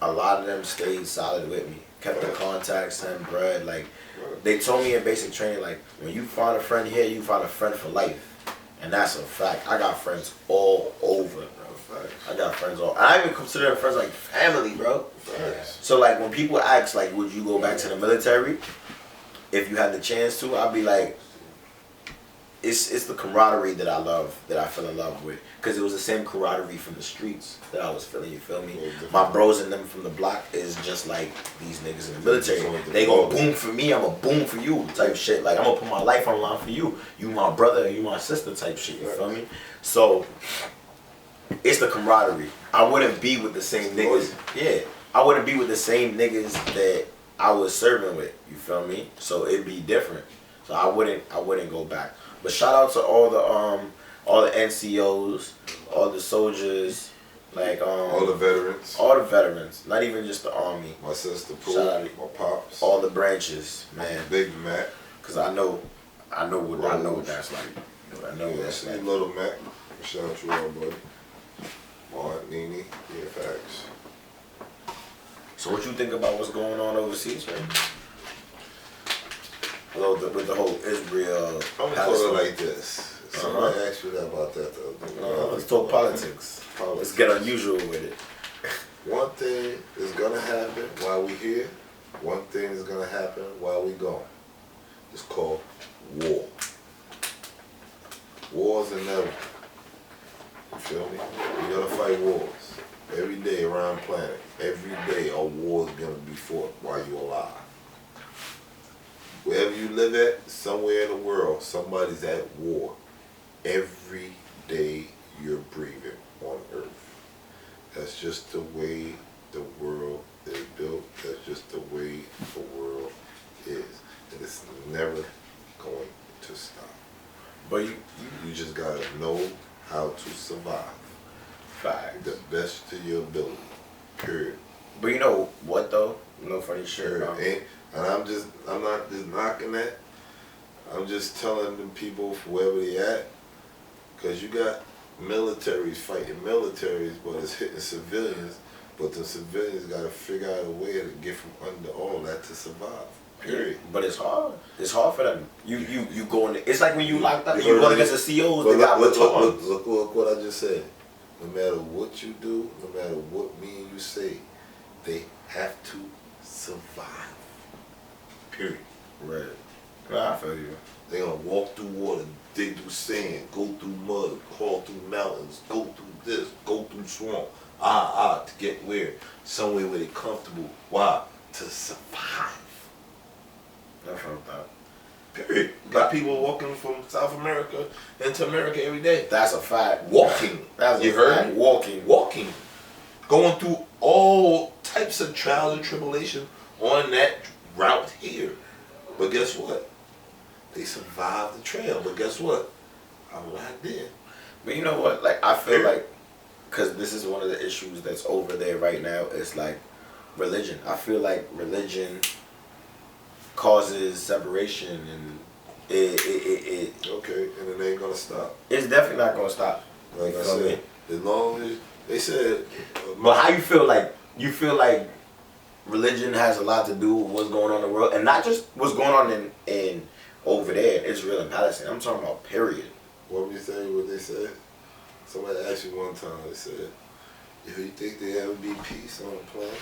a lot of them stayed solid with me. Kept in contact, sent bread. Like they told me in basic training, like when you find a friend here, you find a friend for life. And that's a fact. I got friends all over, bro. Facts. I got friends all. I even consider them friends like family, bro. Facts. So like when people ask like, would you go back to the military? If you had the chance to, I'd be like, it's the camaraderie that I love, that I fell in love with. Because it was the same camaraderie from the streets that I was feeling, you feel me? My bros and them from the block is just like these niggas in the military. They gonna boom for me, I'm a boom for you type shit. Like I'm gonna put my life on the line for you. You my brother, you my sister type shit, you feel me? So, it's the camaraderie. I wouldn't be with the same niggas. Yeah, I wouldn't be with the same niggas that I was serving with, you feel me? So it'd be different. So I wouldn't go back. But shout out to all the NCOs, all the soldiers, like all the veterans. Not even just the army. My sister Pooh, Shout out my pops, all the branches, man. Big Mac. Cause I know what that's like. I know what that's like. Little Mac. Shout out to you all, buddy. Mark, Nene, yeah, facts. So what you think about what's going on overseas, right? With the whole Israel. I'm gonna put it like this. Somebody asked you about that the other day. Let's talk politics. Let's get unusual with it. One thing is gonna happen while we here. One thing is gonna happen while we gone. It's called war. Wars are never. You feel me? We gotta fight wars. every day around the planet. Every day a war is gonna be fought while you're alive. Wherever you live at, somewhere in the world, somebody's at war. Every day you're breathing on Earth. That's just the way the world is built. That's just the way the world is. And it's never going to stop. But You just gotta know how to survive. facts. The best to your ability. Period. But you know what though? No funny shit. Period. And I'm not just knocking that. I'm just telling them people wherever they at, because you got militaries fighting militaries, but it's hitting civilians. But the civilians got to figure out a way to get from under all that to survive. Period. But it's hard. It's hard for them. You go in. It's like when you locked up. You You heard go it. against the COs. But They got look what I just said. No matter what you do, no matter what me and you say, they have to survive. Period. Right. Nah, I feel you. They're gonna walk through water, dig through sand, go through mud, crawl through mountains, go through this, go through swamp, to get where? Somewhere where they're comfortable. Why? To survive. That's what I thought. Period. Got people walking from South America into America every day. That's a fact. Walking. That's You a heard fact. me? Walking. Walking. Going through all types of trials and tribulations on that route here. But guess what? They survived the trail. But guess what? I'm not there. But you know what? Like I feel like, because this is one of the issues that's over there right now. It's like religion. I feel like religion causes separation, and it Okay, and it ain't gonna stop. it's definitely not gonna stop. Like You I feel me? said, as long as they said, But how you feel like? You feel like religion has a lot to do with what's going on in the world, and not just what's going on in over there in Israel and Palestine. I'm talking about period. what we say, what they said. Somebody asked me one time. They said, "If you think there ever be peace on the planet?"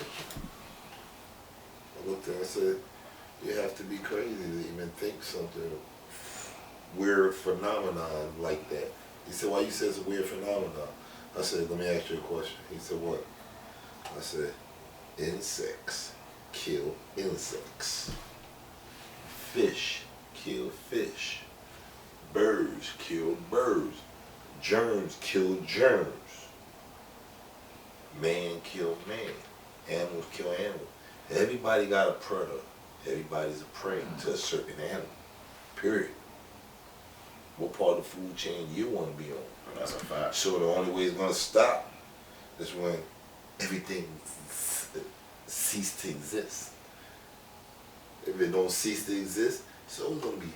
I looked at it and said, "You have to be crazy to even think something weird phenomenon like that." He said, "Why you say it's a weird phenomenon?" I said, "Let me ask you a question." He said, "What?" I said, "Insects kill insects. Fish kill fish. Birds kill birds. Germs kill germs. Man kill man. Animals kill animals. Everybody got a predator. Everybody's a prey to a certain animal. Period. What part of the food chain you want to be on? That's a fact. So the only way it's going to stop is when everything cease to exist. If it don't cease to exist, it's always going to be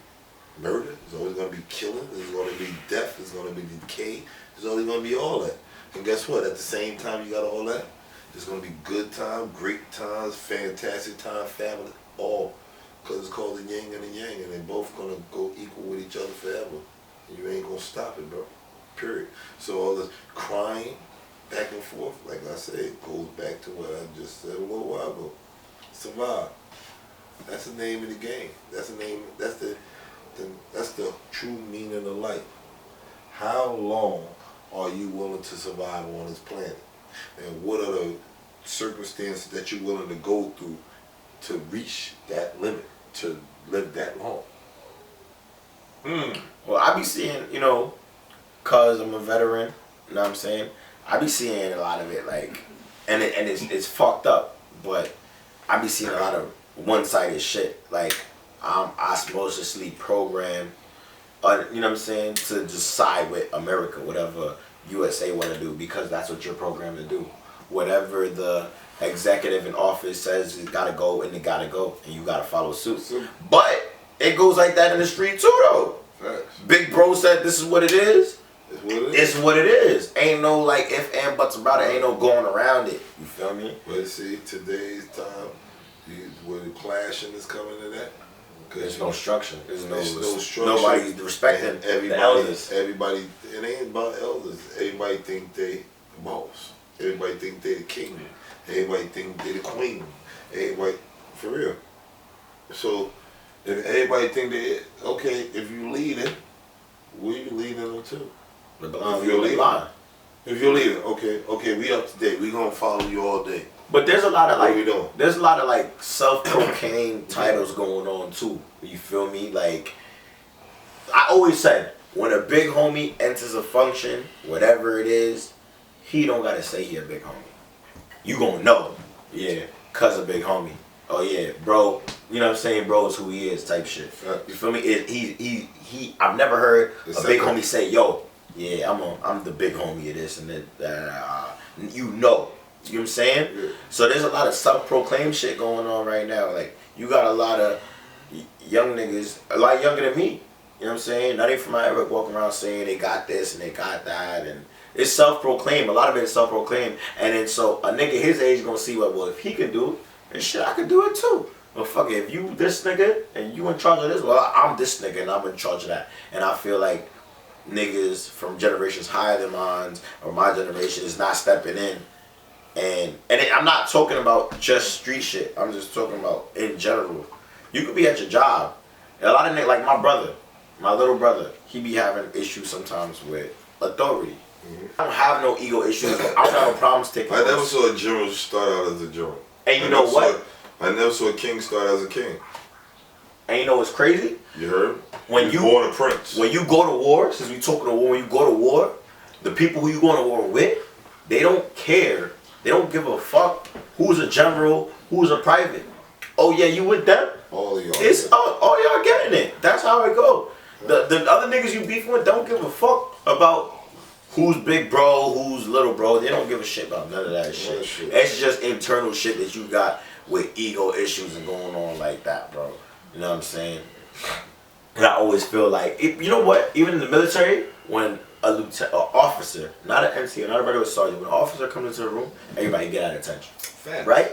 murder. It's always going to be killing. There's going to be death. There's going to be decay. There's always going to be all that. And guess what? At the same time you got all that, there's going to be good times, great times, fantastic times, family, all. Because it's called the yin and the yang, and they're both going to go equal with each other forever. And you ain't going to stop it, bro. Period. So all this crying back and forth, like I said, it goes back to what I just said a little while ago. Survive. That's the name of the game. That's the name. That's the true meaning of life. How long are you willing to survive on this planet? And what are the circumstances that you're willing to go through to reach that limit, to live that long? Well, I be seeing, cause I'm a veteran, you know what I'm saying? I be seeing a lot of it, like, and it's fucked up, but I be seeing a lot of one-sided shit. Like, I'm osmosisly programmed, you know what I'm saying, to just side with America, whatever USA want to do, because that's what you're programmed to do. Whatever the executive in office says it gotta go, and it gotta go, and you gotta follow suit. But it goes like that in the street too, though. Facts. Big bro said this is what it is. It's what it is. It's what it is. Ain't no like if and buts about it. Ain't no going around it. You feel me? But see, today's time, where the clashing is coming to that. There's no structure. There's no structure. Nobody's respecting Everybody, the elders. Everybody, it ain't about elders. Everybody think they the boss. Everybody think they the king. Everybody think they the queen. Everybody, for real. So, if everybody think they, okay, if you leading, where you leading them to? The blind If lead you're the blind. If you're leaving, okay, we up to date. We gonna follow you all day. But there's a lot of What we doing? there's a lot of like self-proclaimed titles going on too. You feel me? Like I always said, when a big homie enters a function, whatever it is, he don't gotta say he a big homie. You gonna know, yeah, cause a big homie. Oh yeah, bro. You know what I'm saying? Bro is who he is, type shit. You feel me? He. I've never heard a big homie say, "Yo, yeah, I'm the big homie of this and that." You know. You know what I'm saying? Yeah. So there's a lot of self-proclaimed shit going on right now. Like, you got a lot of young niggas, a lot younger than me. You know what I'm saying? Not even from my era walking around saying they got this and they got that. And it's self-proclaimed. A lot of it is self-proclaimed. And then so a nigga his age gonna see what, well, if he can do it, then shit, I can do it too. Well, fuck it. If you this nigga and you in charge of this, well, I'm this nigga and I'm in charge of that. And I feel like niggas from generations higher than mine or my generation is not stepping in. And I'm not talking about just street shit. I'm just talking about in general. You could be at your job. And a lot of niggas, like my brother, my little brother, he be having issues sometimes with authority. I don't have no ego issues. I don't have no problems taking. I never saw a general start out as a general. And you know what? I never saw a king start as a king. And you know what's crazy? You heard? When you born a prince. When you go to war, since we talking to war, when you go to war, the people who you going to war with, they don't care. They don't give a fuck who's a general, who's a private. Oh yeah, you with them? All of y'all. It's all y'all getting it. That's how it go. The other niggas you beefing with don't give a fuck about who's big bro, who's little bro. They don't give a shit about none of that shit. It's just internal shit that you got with ego issues and going on like that, bro. You know what I'm saying? And I always feel like, you know what? Even in the military, when a lieutenant, an officer, not an NCO, not a regular sergeant, when an officer comes into the room, everybody get out of attention. Fact. Right?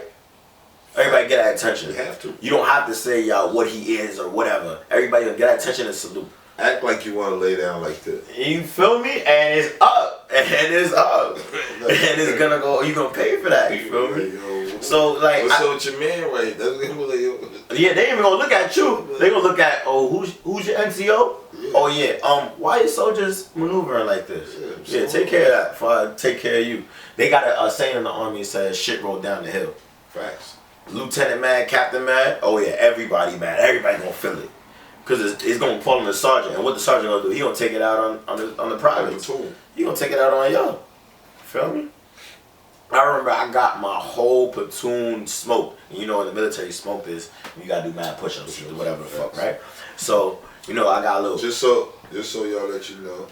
Everybody get out of attention. You have to. You don't have to say what he is or whatever. Everybody will get out of attention and salute. Act like you want to lay down like this. You feel me? And it's up. And it's up. And it's gonna go, you gonna pay for that. You feel me? So like, what's up with your man, right? That's gonna be like, yeah, they ain't even gonna look at you. They gonna look at, oh, who's your NCO? Yeah. Oh yeah. Why are soldiers maneuvering like this? Yeah, take care of that. Before I take care of you. They got a saying in the army that says, "Shit rolled down the hill." Facts. Lieutenant mad, captain mad. Oh yeah, everybody mad. Everybody gonna feel it, cause it's gonna fall on the sergeant. And what the sergeant gonna do? He gonna take it out on the privates. He gonna take it out on y'all. Feel me? I remember I got my whole platoon smoked. And you know, in the military, smoke is you gotta do mad push-ups or whatever the fuck, right? So you know, I got a little. Just so y'all let you know,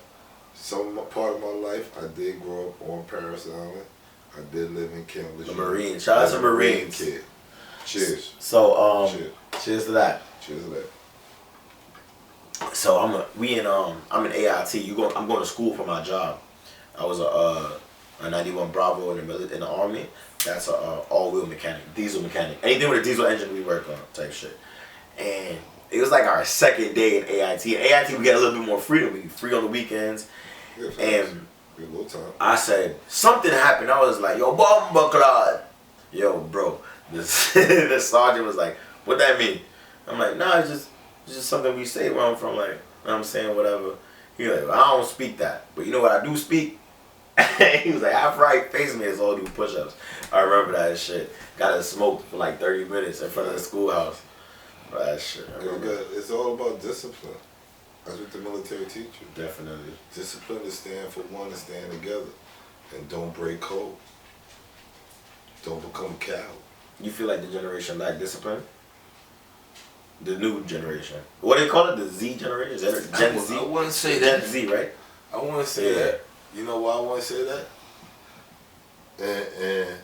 part of my life, I did grow up on Paris Island. I did live in Camp. The Marines. Shout out to Marines. Kid. Cheers. So cheers to that. Cheers to that. So I'm in AIT. I'm going to school for my job. I was a 91 Bravo in the Army. That's a all-wheel mechanic, diesel mechanic. Anything with a diesel engine we work on, type shit. And it was like our second day in AIT. In AIT we get a little bit more freedom. We free on the weekends. Yeah, and a little time. I said something happened. I was like, "Yo, bomba clad." Yo, bro. The sergeant was like, "What that mean?" I'm like, "Nah, it's just something we say where I'm from." Like, I'm saying whatever. He like, "I don't speak that, but you know what I do speak." He was like, "After I face me, it's all do push-ups." I remember that shit. Got it smoked for like 30 minutes in front of the schoolhouse. That shit. It's all about discipline. That's what the military teach you. Definitely. Discipline to stand for one and stand together, and don't break code. Don't become a cow. You feel like the generation lack discipline? The new generation. What do they call it? The Z generation? Is that Gen Z? I wouldn't say Gen that. Z, right? I want to say that. You know why I want to say that? And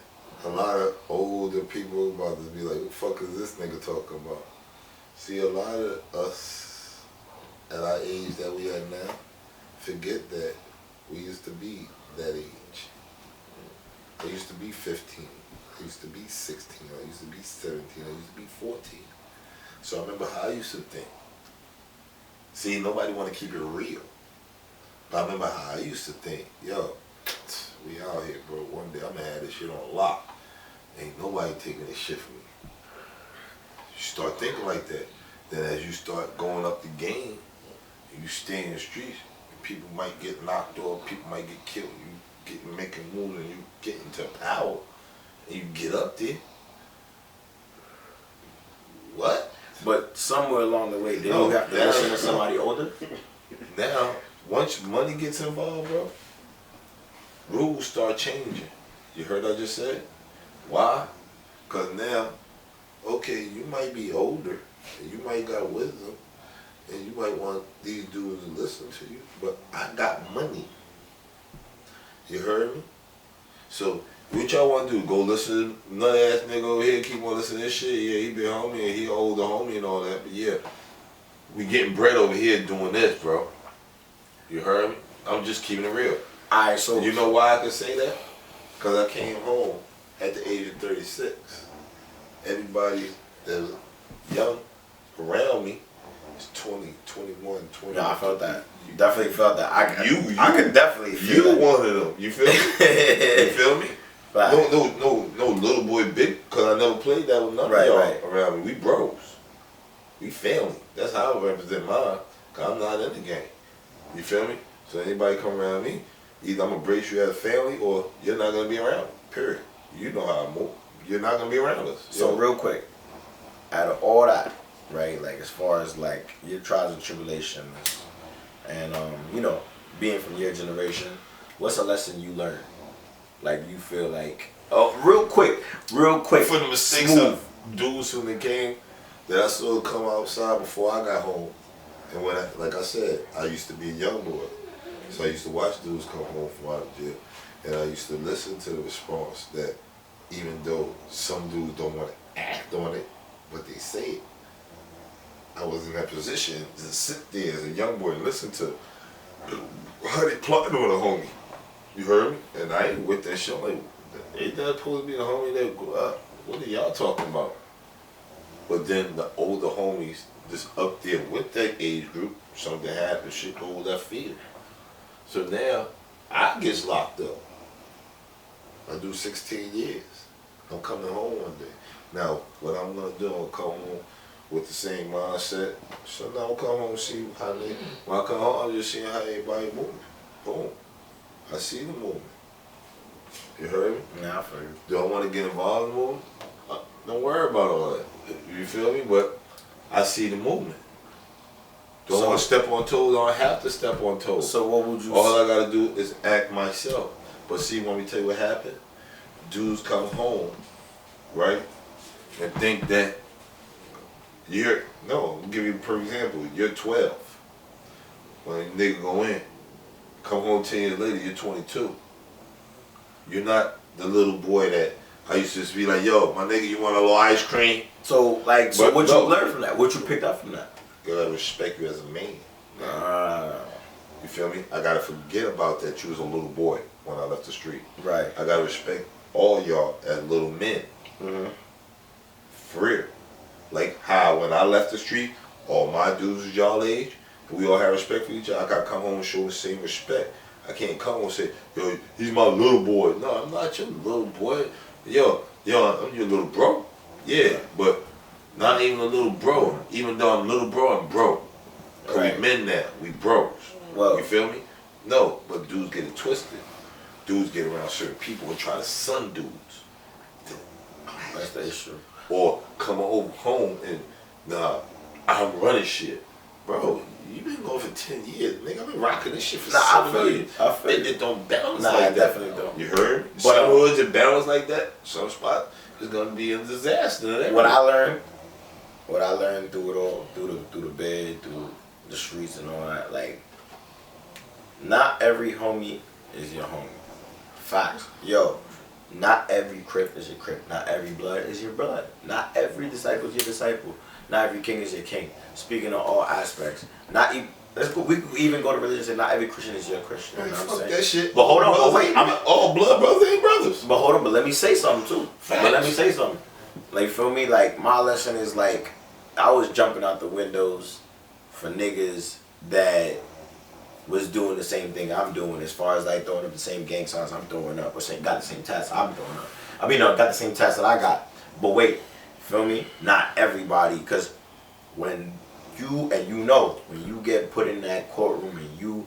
a lot of older people about to be like, what the fuck is this nigga talking about? See, a lot of us at our age that we are now forget that we used to be that age. I used to be 15. I used to be 16. I used to be 17. I used to be 14. So I remember how I used to think. See, nobody want to keep it real. But I remember how I used to think, yo, we out here, bro. One day I'm going to have this shit on lock. Ain't nobody taking this shit from me. You start thinking like that. Then as you start going up the game, and you stay in the streets, and people might get knocked off, people might get killed. making moves and you get into power and you get up there. What? But somewhere along the way, they No, don't have to now- listen to somebody older. Now, once money gets involved, bro, rules start changing. You heard what I just said? Why? Because now, okay, you might be older, and you might got wisdom, and you might want these dudes to listen to you, but I got money. You heard me? So, what y'all want to do? Go listen to nut ass nigga over here, keep on listening to this shit? Yeah, he been homie, and he older homie and all that, but yeah, we getting bread over here doing this, bro. You heard me? I'm just keeping it real. Alright, so You know why I can say that? Because I came home at the age of 36. Everybody that was young around me is 20, 21, 20. no, I felt that. Definitely felt that. I could definitely feel You that. one of them. You feel me? You feel me? Right. No little boy big, because I never played that with none of Right, y'all right. around me. We bros. We family. That's how I represent mine, because I'm not in the game. You feel me? So anybody come around me, either I'm going to brace you as a family or you're not going to be around me. Period. You know how I move. You're not going to be around us. So real quick, out of all that, right? Like as far as like your trials and tribulations, and you know, being from your generation, what's a lesson you learned? Like you feel like, oh, real quick, for the mistakes smooth. of dudes from the game that I saw come outside before I got home. And when like I said, I used to be a young boy. So I used to watch dudes come home from out of jail. And I used to listen to the response that even though some dudes don't want to act on it, but they say it. I was in that position to sit there as a young boy and listen to how they plotting on a homie. You heard me? And I ain't with that shit. I'm like, ain't that supposed to be the homie that grew up? What are y'all talking about? But then the older homies just up there with that age group, something happened, shit go left field. So now I get locked up. I do 16 years. I'm coming home one day. Now, what I'm gonna do, I'm gonna come home with the same mindset. So now I'll come home and see how they, when I come home, I'm just seeing how everybody moving. Boom. I see the movement. You heard me? Yeah, I feel you. Do I want to get involved in the movement? Don't worry about all that. You feel me? But I see the movement. Do I want to step on toes? I don't have to step on toes. So what would you? All I gotta do is act myself. But see, when we tell you what happened, dudes come home, right, and think that I'll give you a perfect example. You're 12. When a nigga go in, come home 10 years later, you're 22. You're not the little boy that I used to just be like, yo, my nigga, you want a little ice cream? So like, so But what no. you learned from that? What you picked up from that? I gotta respect you as a man. Ah, You feel me? I gotta forget about that you was a little boy when I left the street. right. I gotta respect all y'all as little men. Mm-hmm. For real. Like how when I left the street, all my dudes was y'all age, and we all have respect for each other. I gotta come home and show the same respect. I can't come home and say, yo, he's my little boy. No, I'm not your little boy. Yo, I'm your little bro. Yeah, but not even a little bro. Even though I'm little bro, I'm bro. Cause Right. we men now. We bros. Well, You feel me? No, but dudes get it twisted. Dudes get around certain people and try to son dudes. that's the issue. Or come over home and, nah, I'm running shit. Bro, you been going for 10 years. Nigga, I've been rocking this shit for Nah, I 7 feel you. years. I feel you. It don't balance Nah, like it that. definitely don't. You heard? But, Some hoods it balance like that. Some spot is gonna be a disaster. What I learned through it all, through the bed, through the streets and all that, like, not every homie is your homie. Facts. Yo, not every crip is your crip. Not every blood is your blood. Not every disciple is your disciple. Not every king is your king. Speaking of all aspects. Not even, we could even go to religion and say not every Christian is your Christian. You know what I'm Fuck saying? that shit. But hold on, Brothers but wait, ain't- all blood brothers ain't brothers. But hold on, but let me say something too. Facts. But let me say something. Like, feel me? Like, my lesson is like, I was jumping out the windows for niggas that was doing the same thing I'm doing, as far as like throwing up the same gang signs I'm throwing up, or got the same tats I'm throwing up. I mean, no, got the same tats that I got. But wait, feel me? Not everybody, because when you get put in that courtroom and you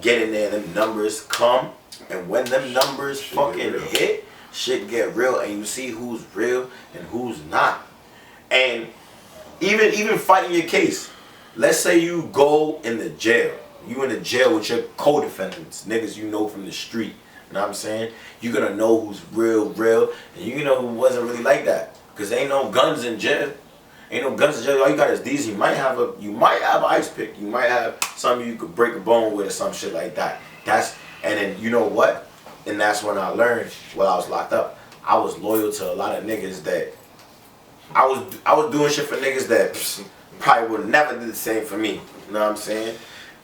get in there, them numbers come, And when them numbers fucking hit, shit get real, and you see who's real and who's not. And even fighting your case. Let's say you go in the jail. You in the jail with your co-defendants, niggas you know from the street. You know what I'm saying? You're gonna know who's real, and you know who wasn't really like that. Cause there ain't no guns in jail. Ain't no guns in jail. All you got is these. You might have an ice pick. You might have something you could break a bone with or some shit like that. And then you know what? And that's when I learned while I was locked up. I was loyal to a lot of niggas that I was doing shit for niggas that probably would never do the same for me. You know what I'm saying?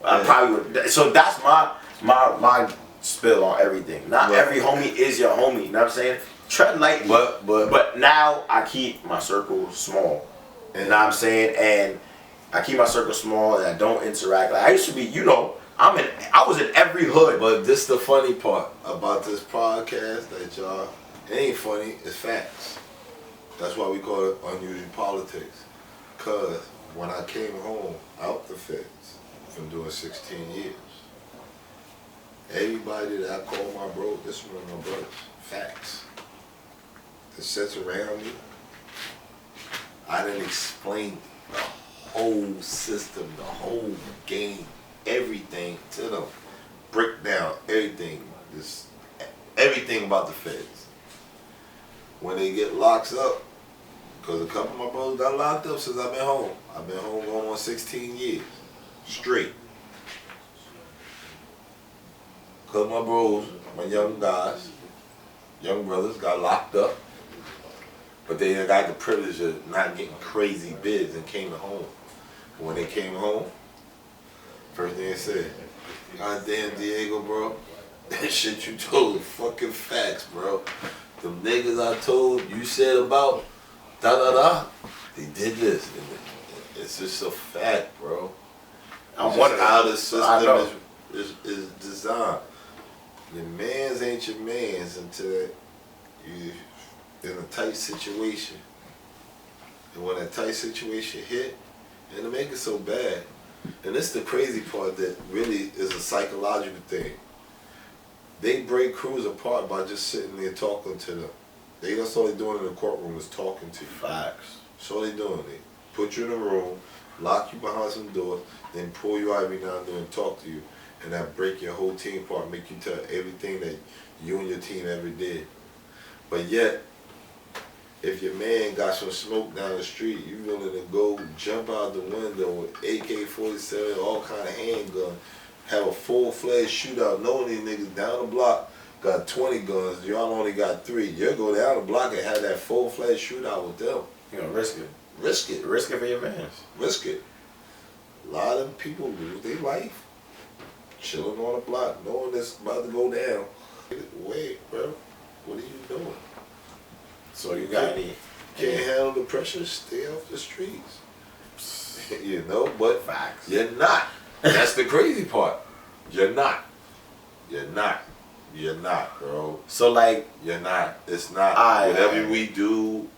I probably would. So that's my spill on everything. Not every homie is your homie. You know what I'm saying? Tread lightly. But now I keep my circle small. You know what I'm saying? And I keep my circle small and I don't interact. Like I used to be, you know, I was in every hood. But this the funny part about this podcast that y'all, it ain't funny, it's facts. That's why we call it unusual politics. Cause when I came home out the feds from doing 16 years, everybody that I call my bro, this one of my brothers, facts. That sits around me, I didn't explain the whole system, the whole game, everything to them. Break down everything, everything about the feds. When they get locked up, because a couple of my brothers got locked up since I've been home. I've been home going on 16 years, straight. Because my bros, my young guys, young brothers got locked up, but they got the privilege of not getting crazy bids and came home. And when they came home, first thing they said, God damn Diego, bro, that shit you told was fucking facts, bro. Them niggas I told you said about da-da-da, they did this. And it's just a fact, bro. I'm wondering how the system is designed. Your mans ain't your mans until you in a tight situation. And when that tight situation hit, and it make it so bad. And this is the crazy part that really is a psychological thing. They break crews apart by just sitting there talking to them. That's all they doing in the courtroom is talking to you. Facts. That's all they doing. They put you in a room, lock you behind some doors, then pull you out every now and then and talk to you. And that break your whole team apart, make you tell everything that you and your team ever did. But yet, if your man got some smoke down the street, you willing to go jump out the window with AK-47, all kind of handgun, have a full-fledged shootout, knowing these niggas down the block got 20 guns, y'all only got 3. You'll go down the block and have that full-fledged shootout with them. You know, risk it. Risk it. Risk it for your mans. Risk it. A lot of them people lose their life chilling on the block, knowing this about to go down. Wait, bro, what are you doing? So you got any? Can't handle the pressure, stay off the streets. You know, but Facts. You're not. That's the crazy part. You're not. You're not. You're not, bro. So like, You're not. It's not. Aight, Whatever we do,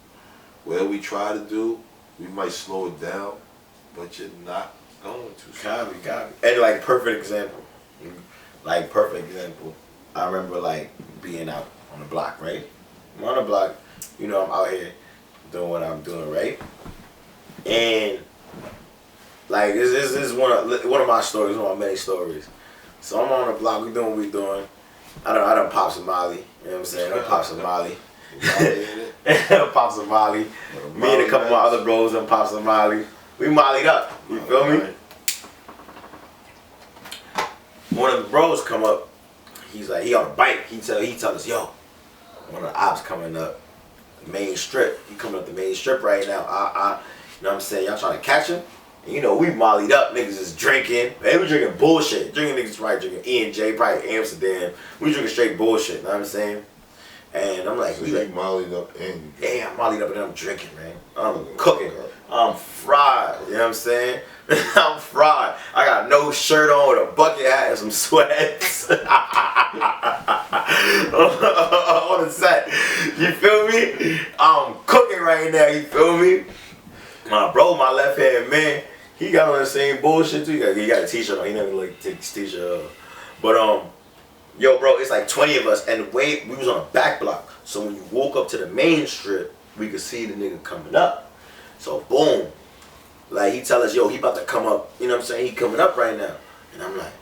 whatever we try to do, we might slow it down, but you're not going to. copy. And like perfect example. I remember like being out on the block, right? I'm on the block, you know, I'm out here doing what I'm doing, right? And like this is one of my stories, one of my many stories. So I'm on the block, we doing what we doing. I done pop some Molly, you know what I'm saying? I done pop some Molly. Pop some Molly. Me and a couple of my other bros done pop some Molly. We mollied up, you feel me? One of the bros come up, he's like, he on a bike, he tell us, yo, one of the ops coming up the main strip. He coming up the main strip right now. You know what I'm saying? Y'all trying to catch him? And you know, we mollied up, niggas is drinking. They were drinking bullshit. Drinking niggas right, drinking E&J, probably Amsterdam. We drinking straight bullshit, you know what I'm saying? And I'm like, So you mollied up and you I'm mollied up and I'm drinking, man. I'm cooking. I'm fried, you know what I'm saying? I'm fried. I got no shirt on with a bucket hat and some sweats. On the set. You feel me? I'm cooking right now, you feel me? My bro, my left hand man, he got on the same bullshit too. He got a t-shirt on. He never like take his t-shirt off. But Yo, bro, it's like 20 of us, and the way we was on a back block. So when you woke up to the main strip, we could see the nigga coming up. So boom, like he tell us, yo, he about to come up. You know what I'm saying? He coming up right now, and I'm like,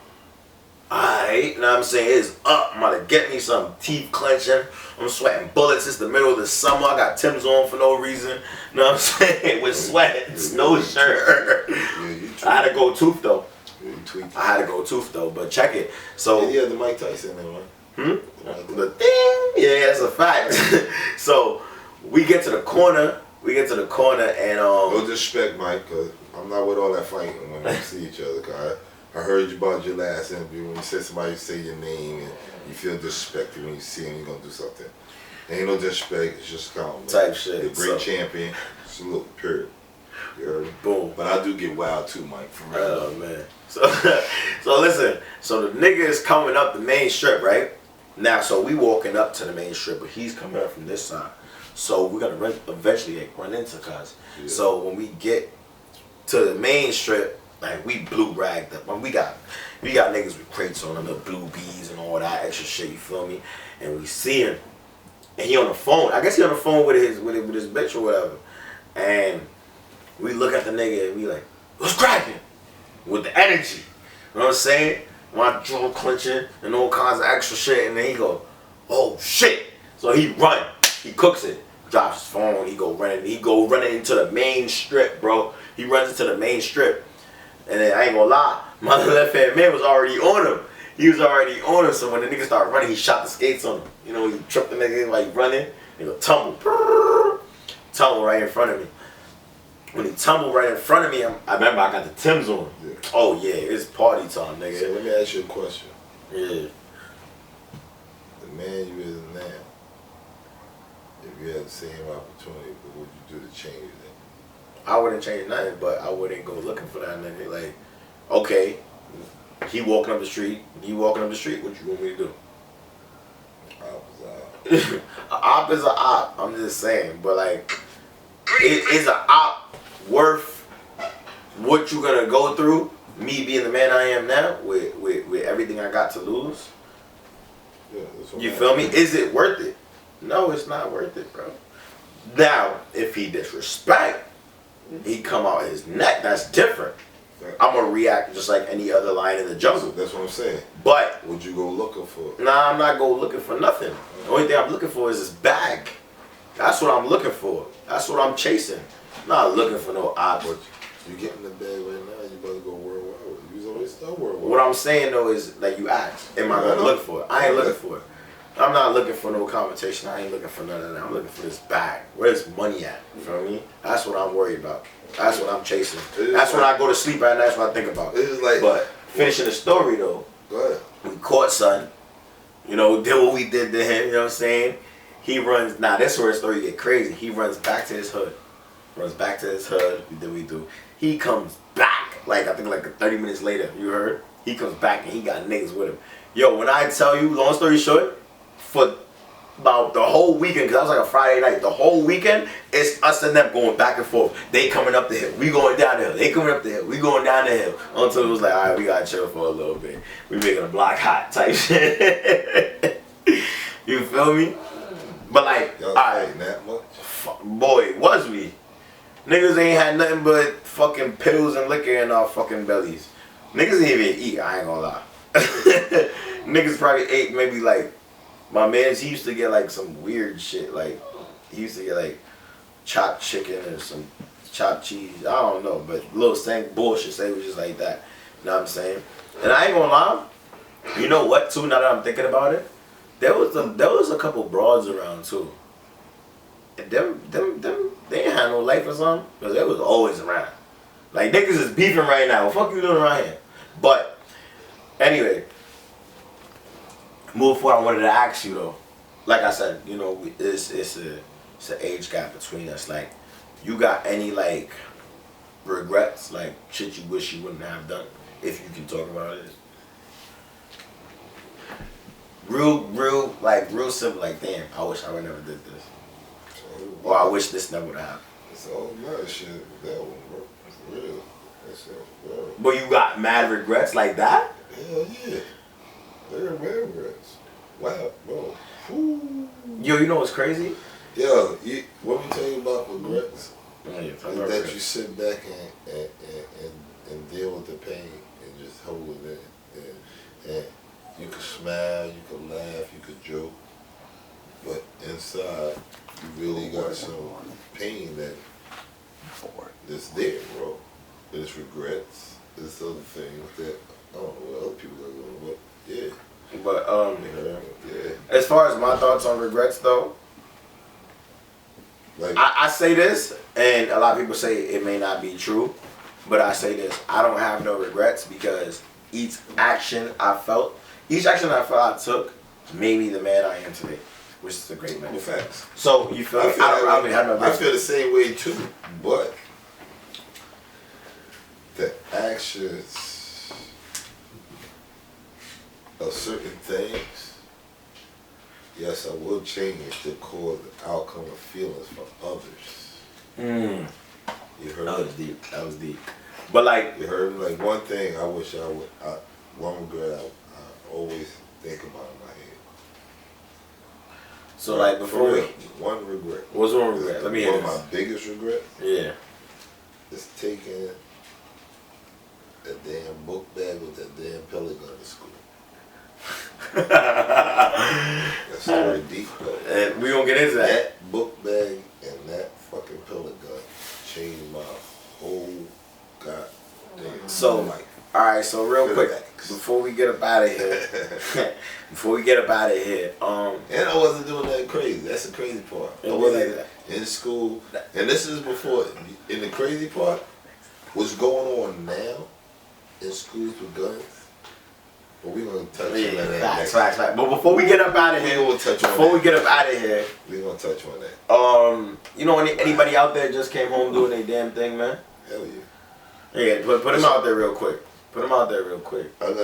alright. You know what I'm saying? It's up. I'm about to get me some, teeth clenching. I'm sweating bullets. It's the middle of the summer. I got Tim's on for no reason. You know what I'm saying? With sweats, no shirt. I had to go tooth though. I had to go tooth though, but check it. So yeah, the Mike Tyson there, man. The thing, yeah, that's a fact. So we get to the corner. And No disrespect, Mike, cause I'm not with all that fighting when we see each other. Cause I heard you about your last interview when you said somebody say your name and you feel disrespected when you see him, you're gonna do something. Ain't no disrespect, it's just calm. Type shit. The great champion. Salute, period. You heard me? Boom. But I do get wild too, Mike, for real. Oh man. So listen, so the nigga is coming up the main strip, right? Now, so we walking up to the main strip, but he's coming up from this side. So we're gonna eventually run into cuz. Yeah. So when we get to the main strip, like we blue ragged up. We got niggas with crates on them, the blue bees and all that extra shit, you feel me? And we see him. And he on the phone. I guess he on the phone with his bitch or whatever. And we look at the nigga and we like, what's cracking? With the energy. You know what I'm saying? My jaw clenching and all kinds of extra shit. And then he go, oh shit. So he run. He cooks it. Drops his phone. He go running into the main strip, bro. He runs into the main strip. And then I ain't gonna lie, my left hand man was already on him. He was already on him. So when the nigga started running, he shot the skates on him. You know, he tripped the nigga like running. He go tumble. Tumble right in front of me. When he tumbled right in front of me, I remember I got the Timbs on. Yeah. Oh yeah, it's party time, nigga. So let me ask you a question. Yeah. The man you is now, if you had the same opportunity, what would you do to change it? I wouldn't change nothing, but I wouldn't go looking for that nigga. Like, okay, he walking up the street, what you want me to do? Op is out. Op is a op, I'm just saying. But like, is an op worth what you gonna go through? Me being the man I am now, with everything I got to lose? Yeah, you feel me? Is it worth it? No, it's not worth it, bro. Now, if he disrespect, he come out his neck, that's different. I'm gonna react just like any other lion in the jungle. That's what I'm saying. But would you go looking for? Nah, I'm not going looking for nothing. The only thing I'm looking for is this bag. That's what I'm looking for. That's what I'm chasing. I'm not looking for no op. You get in the bag right now, you better go worldwide. You was always still worldwide. What I'm saying though is, like you asked, am I gonna look for it? I ain't looking for it. I'm not looking for no competition. I ain't looking for none of that. I'm looking for this bag. Where's money at? You feel me? That's what I'm worried about. That's what I'm chasing. That's when I go to sleep at night. That's what I think about. It's like, but finishing the story though. Go ahead. We caught son. You know, did what we did to him. You know what I'm saying? He runs. Nah, that's where the story get crazy. He runs back to his hood. Runs back to his hood. We do. He comes back. Like I think like 30 minutes later. You heard? He comes back and he got niggas with him. Yo, when I tell you, long story short, for about the whole weekend, because that was like a Friday night, the whole weekend, it's us and them going back and forth. They coming up the hill, we going down the hill. They coming up the hill, we going down the hill. Until it was like, all right, we gotta chill for a little bit. We making a block hot type shit. You feel me? But like, all right, that much? Boy, was we? Niggas ain't had nothing but fucking pills and liquor in our fucking bellies. Niggas didn't even eat, I ain't gonna lie. Niggas probably ate maybe like, my man, he used to get like some weird shit. Like, he used to get like chopped chicken or some chopped cheese. I don't know, but little same bullshit sandwiches like that. You know what I'm saying? And I ain't gonna lie. You know what, too, now that I'm thinking about it? There was a couple broads around, too. And them, they ain't had no life or something. Because they was always around. Like, niggas is beefing right now. What the fuck you doing around here? But, anyway. Move forward, I wanted to ask you though. Like I said, you know, it's an age gap between us. Like, you got any like regrets, like shit you wish you wouldn't have done, if you can talk about it? Real simple. Like, damn, I wish I would never did this, or I wish this never would have happened. It's all mad shit. That one, bro. It's real. That's it, bro. But you got mad regrets like that? Hell yeah. There are regrets. Wow, bro. Ooh. Yo, you know what's crazy? Yeah, what we tell you about regrets Yeah, is that you sit back and deal with the pain and just hold it in. And you could smile, you could laugh, you could joke, but inside you really got some pain that's there, bro. There's regrets. There's other things that I don't know what other people are doing, but yeah. But Yeah. as far as my thoughts on regrets, though, Like, I say this, and a lot of people say it may not be true, but I say this: I don't have no regrets because each action I took made me the man I am today, which is a great man. well, facts. So you feel? I feel the same way too, but the actions of certain things, yes, I will change to cause the outcome of feelings for others. You heard That me? was deep. That was deep. But like, You heard me? Like one thing I wish one regret I always think about in my head. so like before we, one regret. what's one regret? Let me hear One of this. my biggest regrets Yeah. is taking a damn book bag with that damn pellet gun to school. That's very deep though. And we gonna get into that. That book bag and that fucking pellet gun changed my whole goddamn So, life. all right. So real quick, Facts. before we get up out of here, And I wasn't doing that crazy. That's the crazy part. I It was wasn't like in school. And this is before. And the crazy part, what's going on now in schools with guns. But we're going to touch on that facts. But before we get up out of We're here, going to touch on before that. we get up out of here, We're going to touch on that. you know anybody out there just came home doing their damn thing, man? Hell yeah. Yeah, put him out there real quick. I got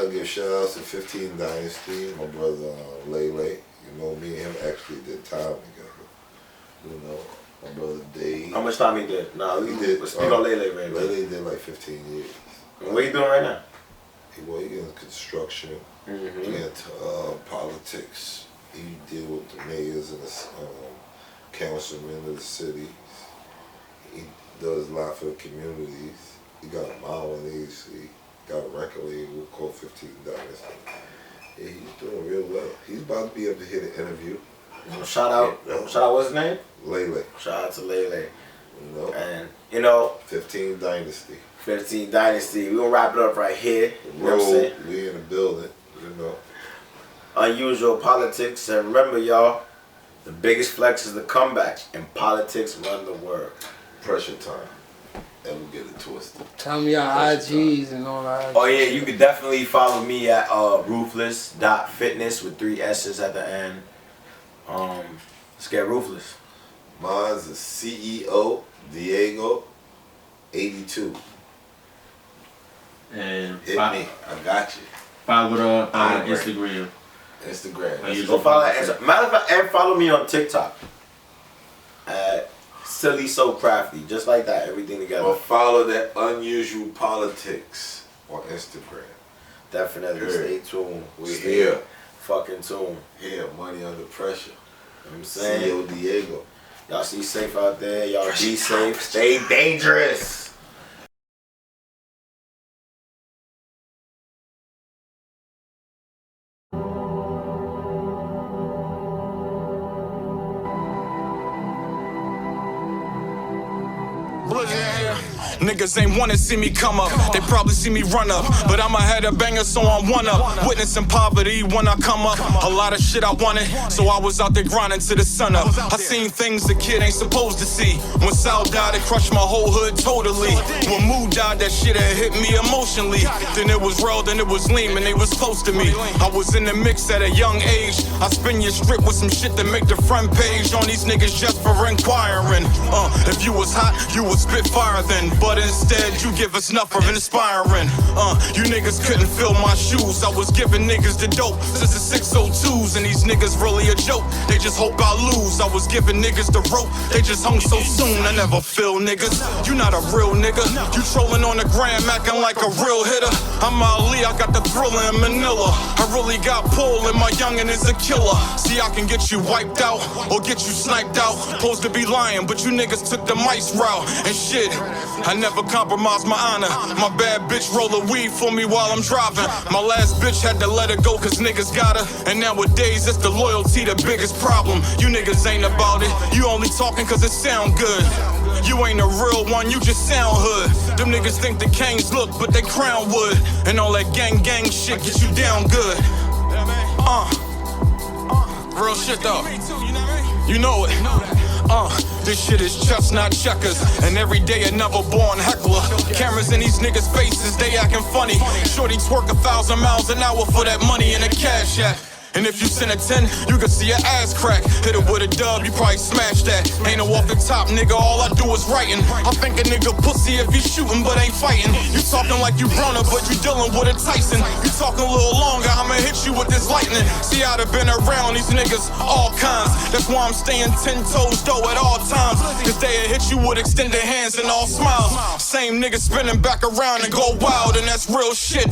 to give shout outs to 15 Dynasty, my brother Lele. You know, me and him actually did time together. You know, my brother Dave. How much time he did? Nah, He did. Let's speak on Lele, man. Lele did like 15 years. And what you doing right now? He get into construction. Mm-hmm. He get into politics. He deal with the mayors and the councilmen of the cities. He does a lot for the communities. He got a mile in AC. Got a record label called 15 Dynasty. Yeah, he's doing real well. He's about to be able to hit an interview. Shout out, what's his name? Lele. Shout out to Lele. You know? And, you know, 15 Dynasty. 15 Dynasty. We're going to wrap it up right here. You know what I'm saying? We in the building, you know. Unusual politics. And remember, y'all, the biggest flex is the comeback. And politics run the world. Pressure time. And we get it twisted. Tell me your IGs and all that. Oh yeah, you can definitely follow me at ruthless.fitness with 3 S's at the end. Let's get ruthless. Mine's is CEO Diego 82. And Hit me. I got you. follow it up on Alright. Instagram. Instagram. Unusual Go follow politics. that. Matter of fact, and follow me on TikTok at Silly So Crafty, just like that. Everything together. Or follow that Unusual Politics on Instagram. Definitely Good. stay tuned. We Stay here. fucking tuned. Here, money under pressure. You know what I'm saying? CEO Diego. Y'all stay safe out there. Y'all be safe. Stay dangerous. Niggas ain't wanna see me come up, they probably see me run up. But I'm a header banger, so I'm one up. Witnessing poverty when I come up. A lot of shit I wanted, so I was out there grinding to the sun up. I seen things the kid ain't supposed to see. When Sal died, it crushed my whole hood totally. When Moo died, that shit had hit me emotionally. Then it was real, then it was lean, and they was close to me. I was in the mix at a young age. I spin your strip with some shit that make the front page on these niggas just for inquiring. If you was hot, you was would spit fire then, but instead you give us nothing inspiring. You niggas couldn't fill my shoes. I was giving niggas the dope since the 602s, and these niggas really a joke. They just hope I lose. I was giving niggas the rope. They just hung so soon. I never feel niggas. You not a real nigga. You trolling on the gram, acting like a real hitter. I'm Ali, I got the thriller in Manila. I really got pull, and my youngin' is a killer. See, I can get you wiped out or get you sniped out. Supposed to be lying, but you niggas took the mice route. And shit, I never compromised my honor. My bad bitch roll a weed for me while I'm driving. My last bitch had to let her go cause niggas got her. And nowadays it's the loyalty the biggest problem. You niggas ain't about it. You only talking cause it sound good. You ain't a real one, you just sound hood. Them niggas think the kings look, but they crown wood. And all that gang shit get you down good. Real shit though. You know it. This shit is just not checkers. And every day another born heckler. Cameras in these niggas' faces, they acting funny. Shorty twerk 1,000 miles an hour for that money in a cash app. And if you send a 10, you can see your ass crack. Hit it with a dub, you probably smash that. Ain't no off the top, nigga, all I do is writing. I think a nigga pussy if he shooting but ain't fighting. You talking like you Brunner, but you dealing with a Tyson. You talking a little longer, I'ma hit you with this lightning. See, I'd have been around these niggas all kinds. That's why I'm staying 10 toes though at all times. Cause they'll hit you with extended hands and all smiles. Same nigga spinning back around and go wild, and that's real shit.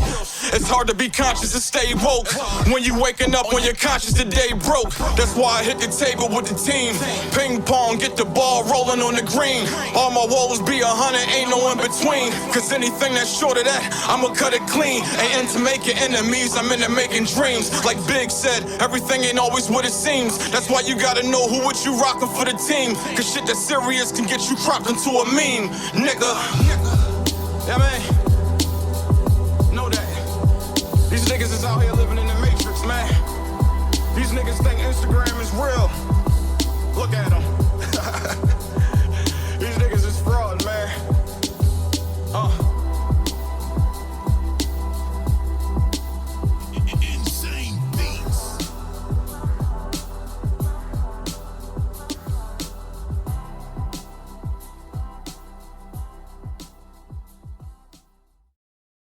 It's hard to be conscious and stay woke when you waking up when you're conscious today broke. That's why I hit the table with the team. Ping pong, get the ball rolling on the green. All my woes be 100, ain't no in between. Cause anything that's short of that, I'ma cut it clean. Ain't into making enemies, I'm into making dreams. Like Big said, everything ain't always what it seems. That's why you gotta know who what you rockin' for the team. Cause shit that's serious can get you cropped into a meme, nigga. Yeah, man. Know that. These niggas is out here living in the Matrix, man. These niggas think Instagram is real. Look at them.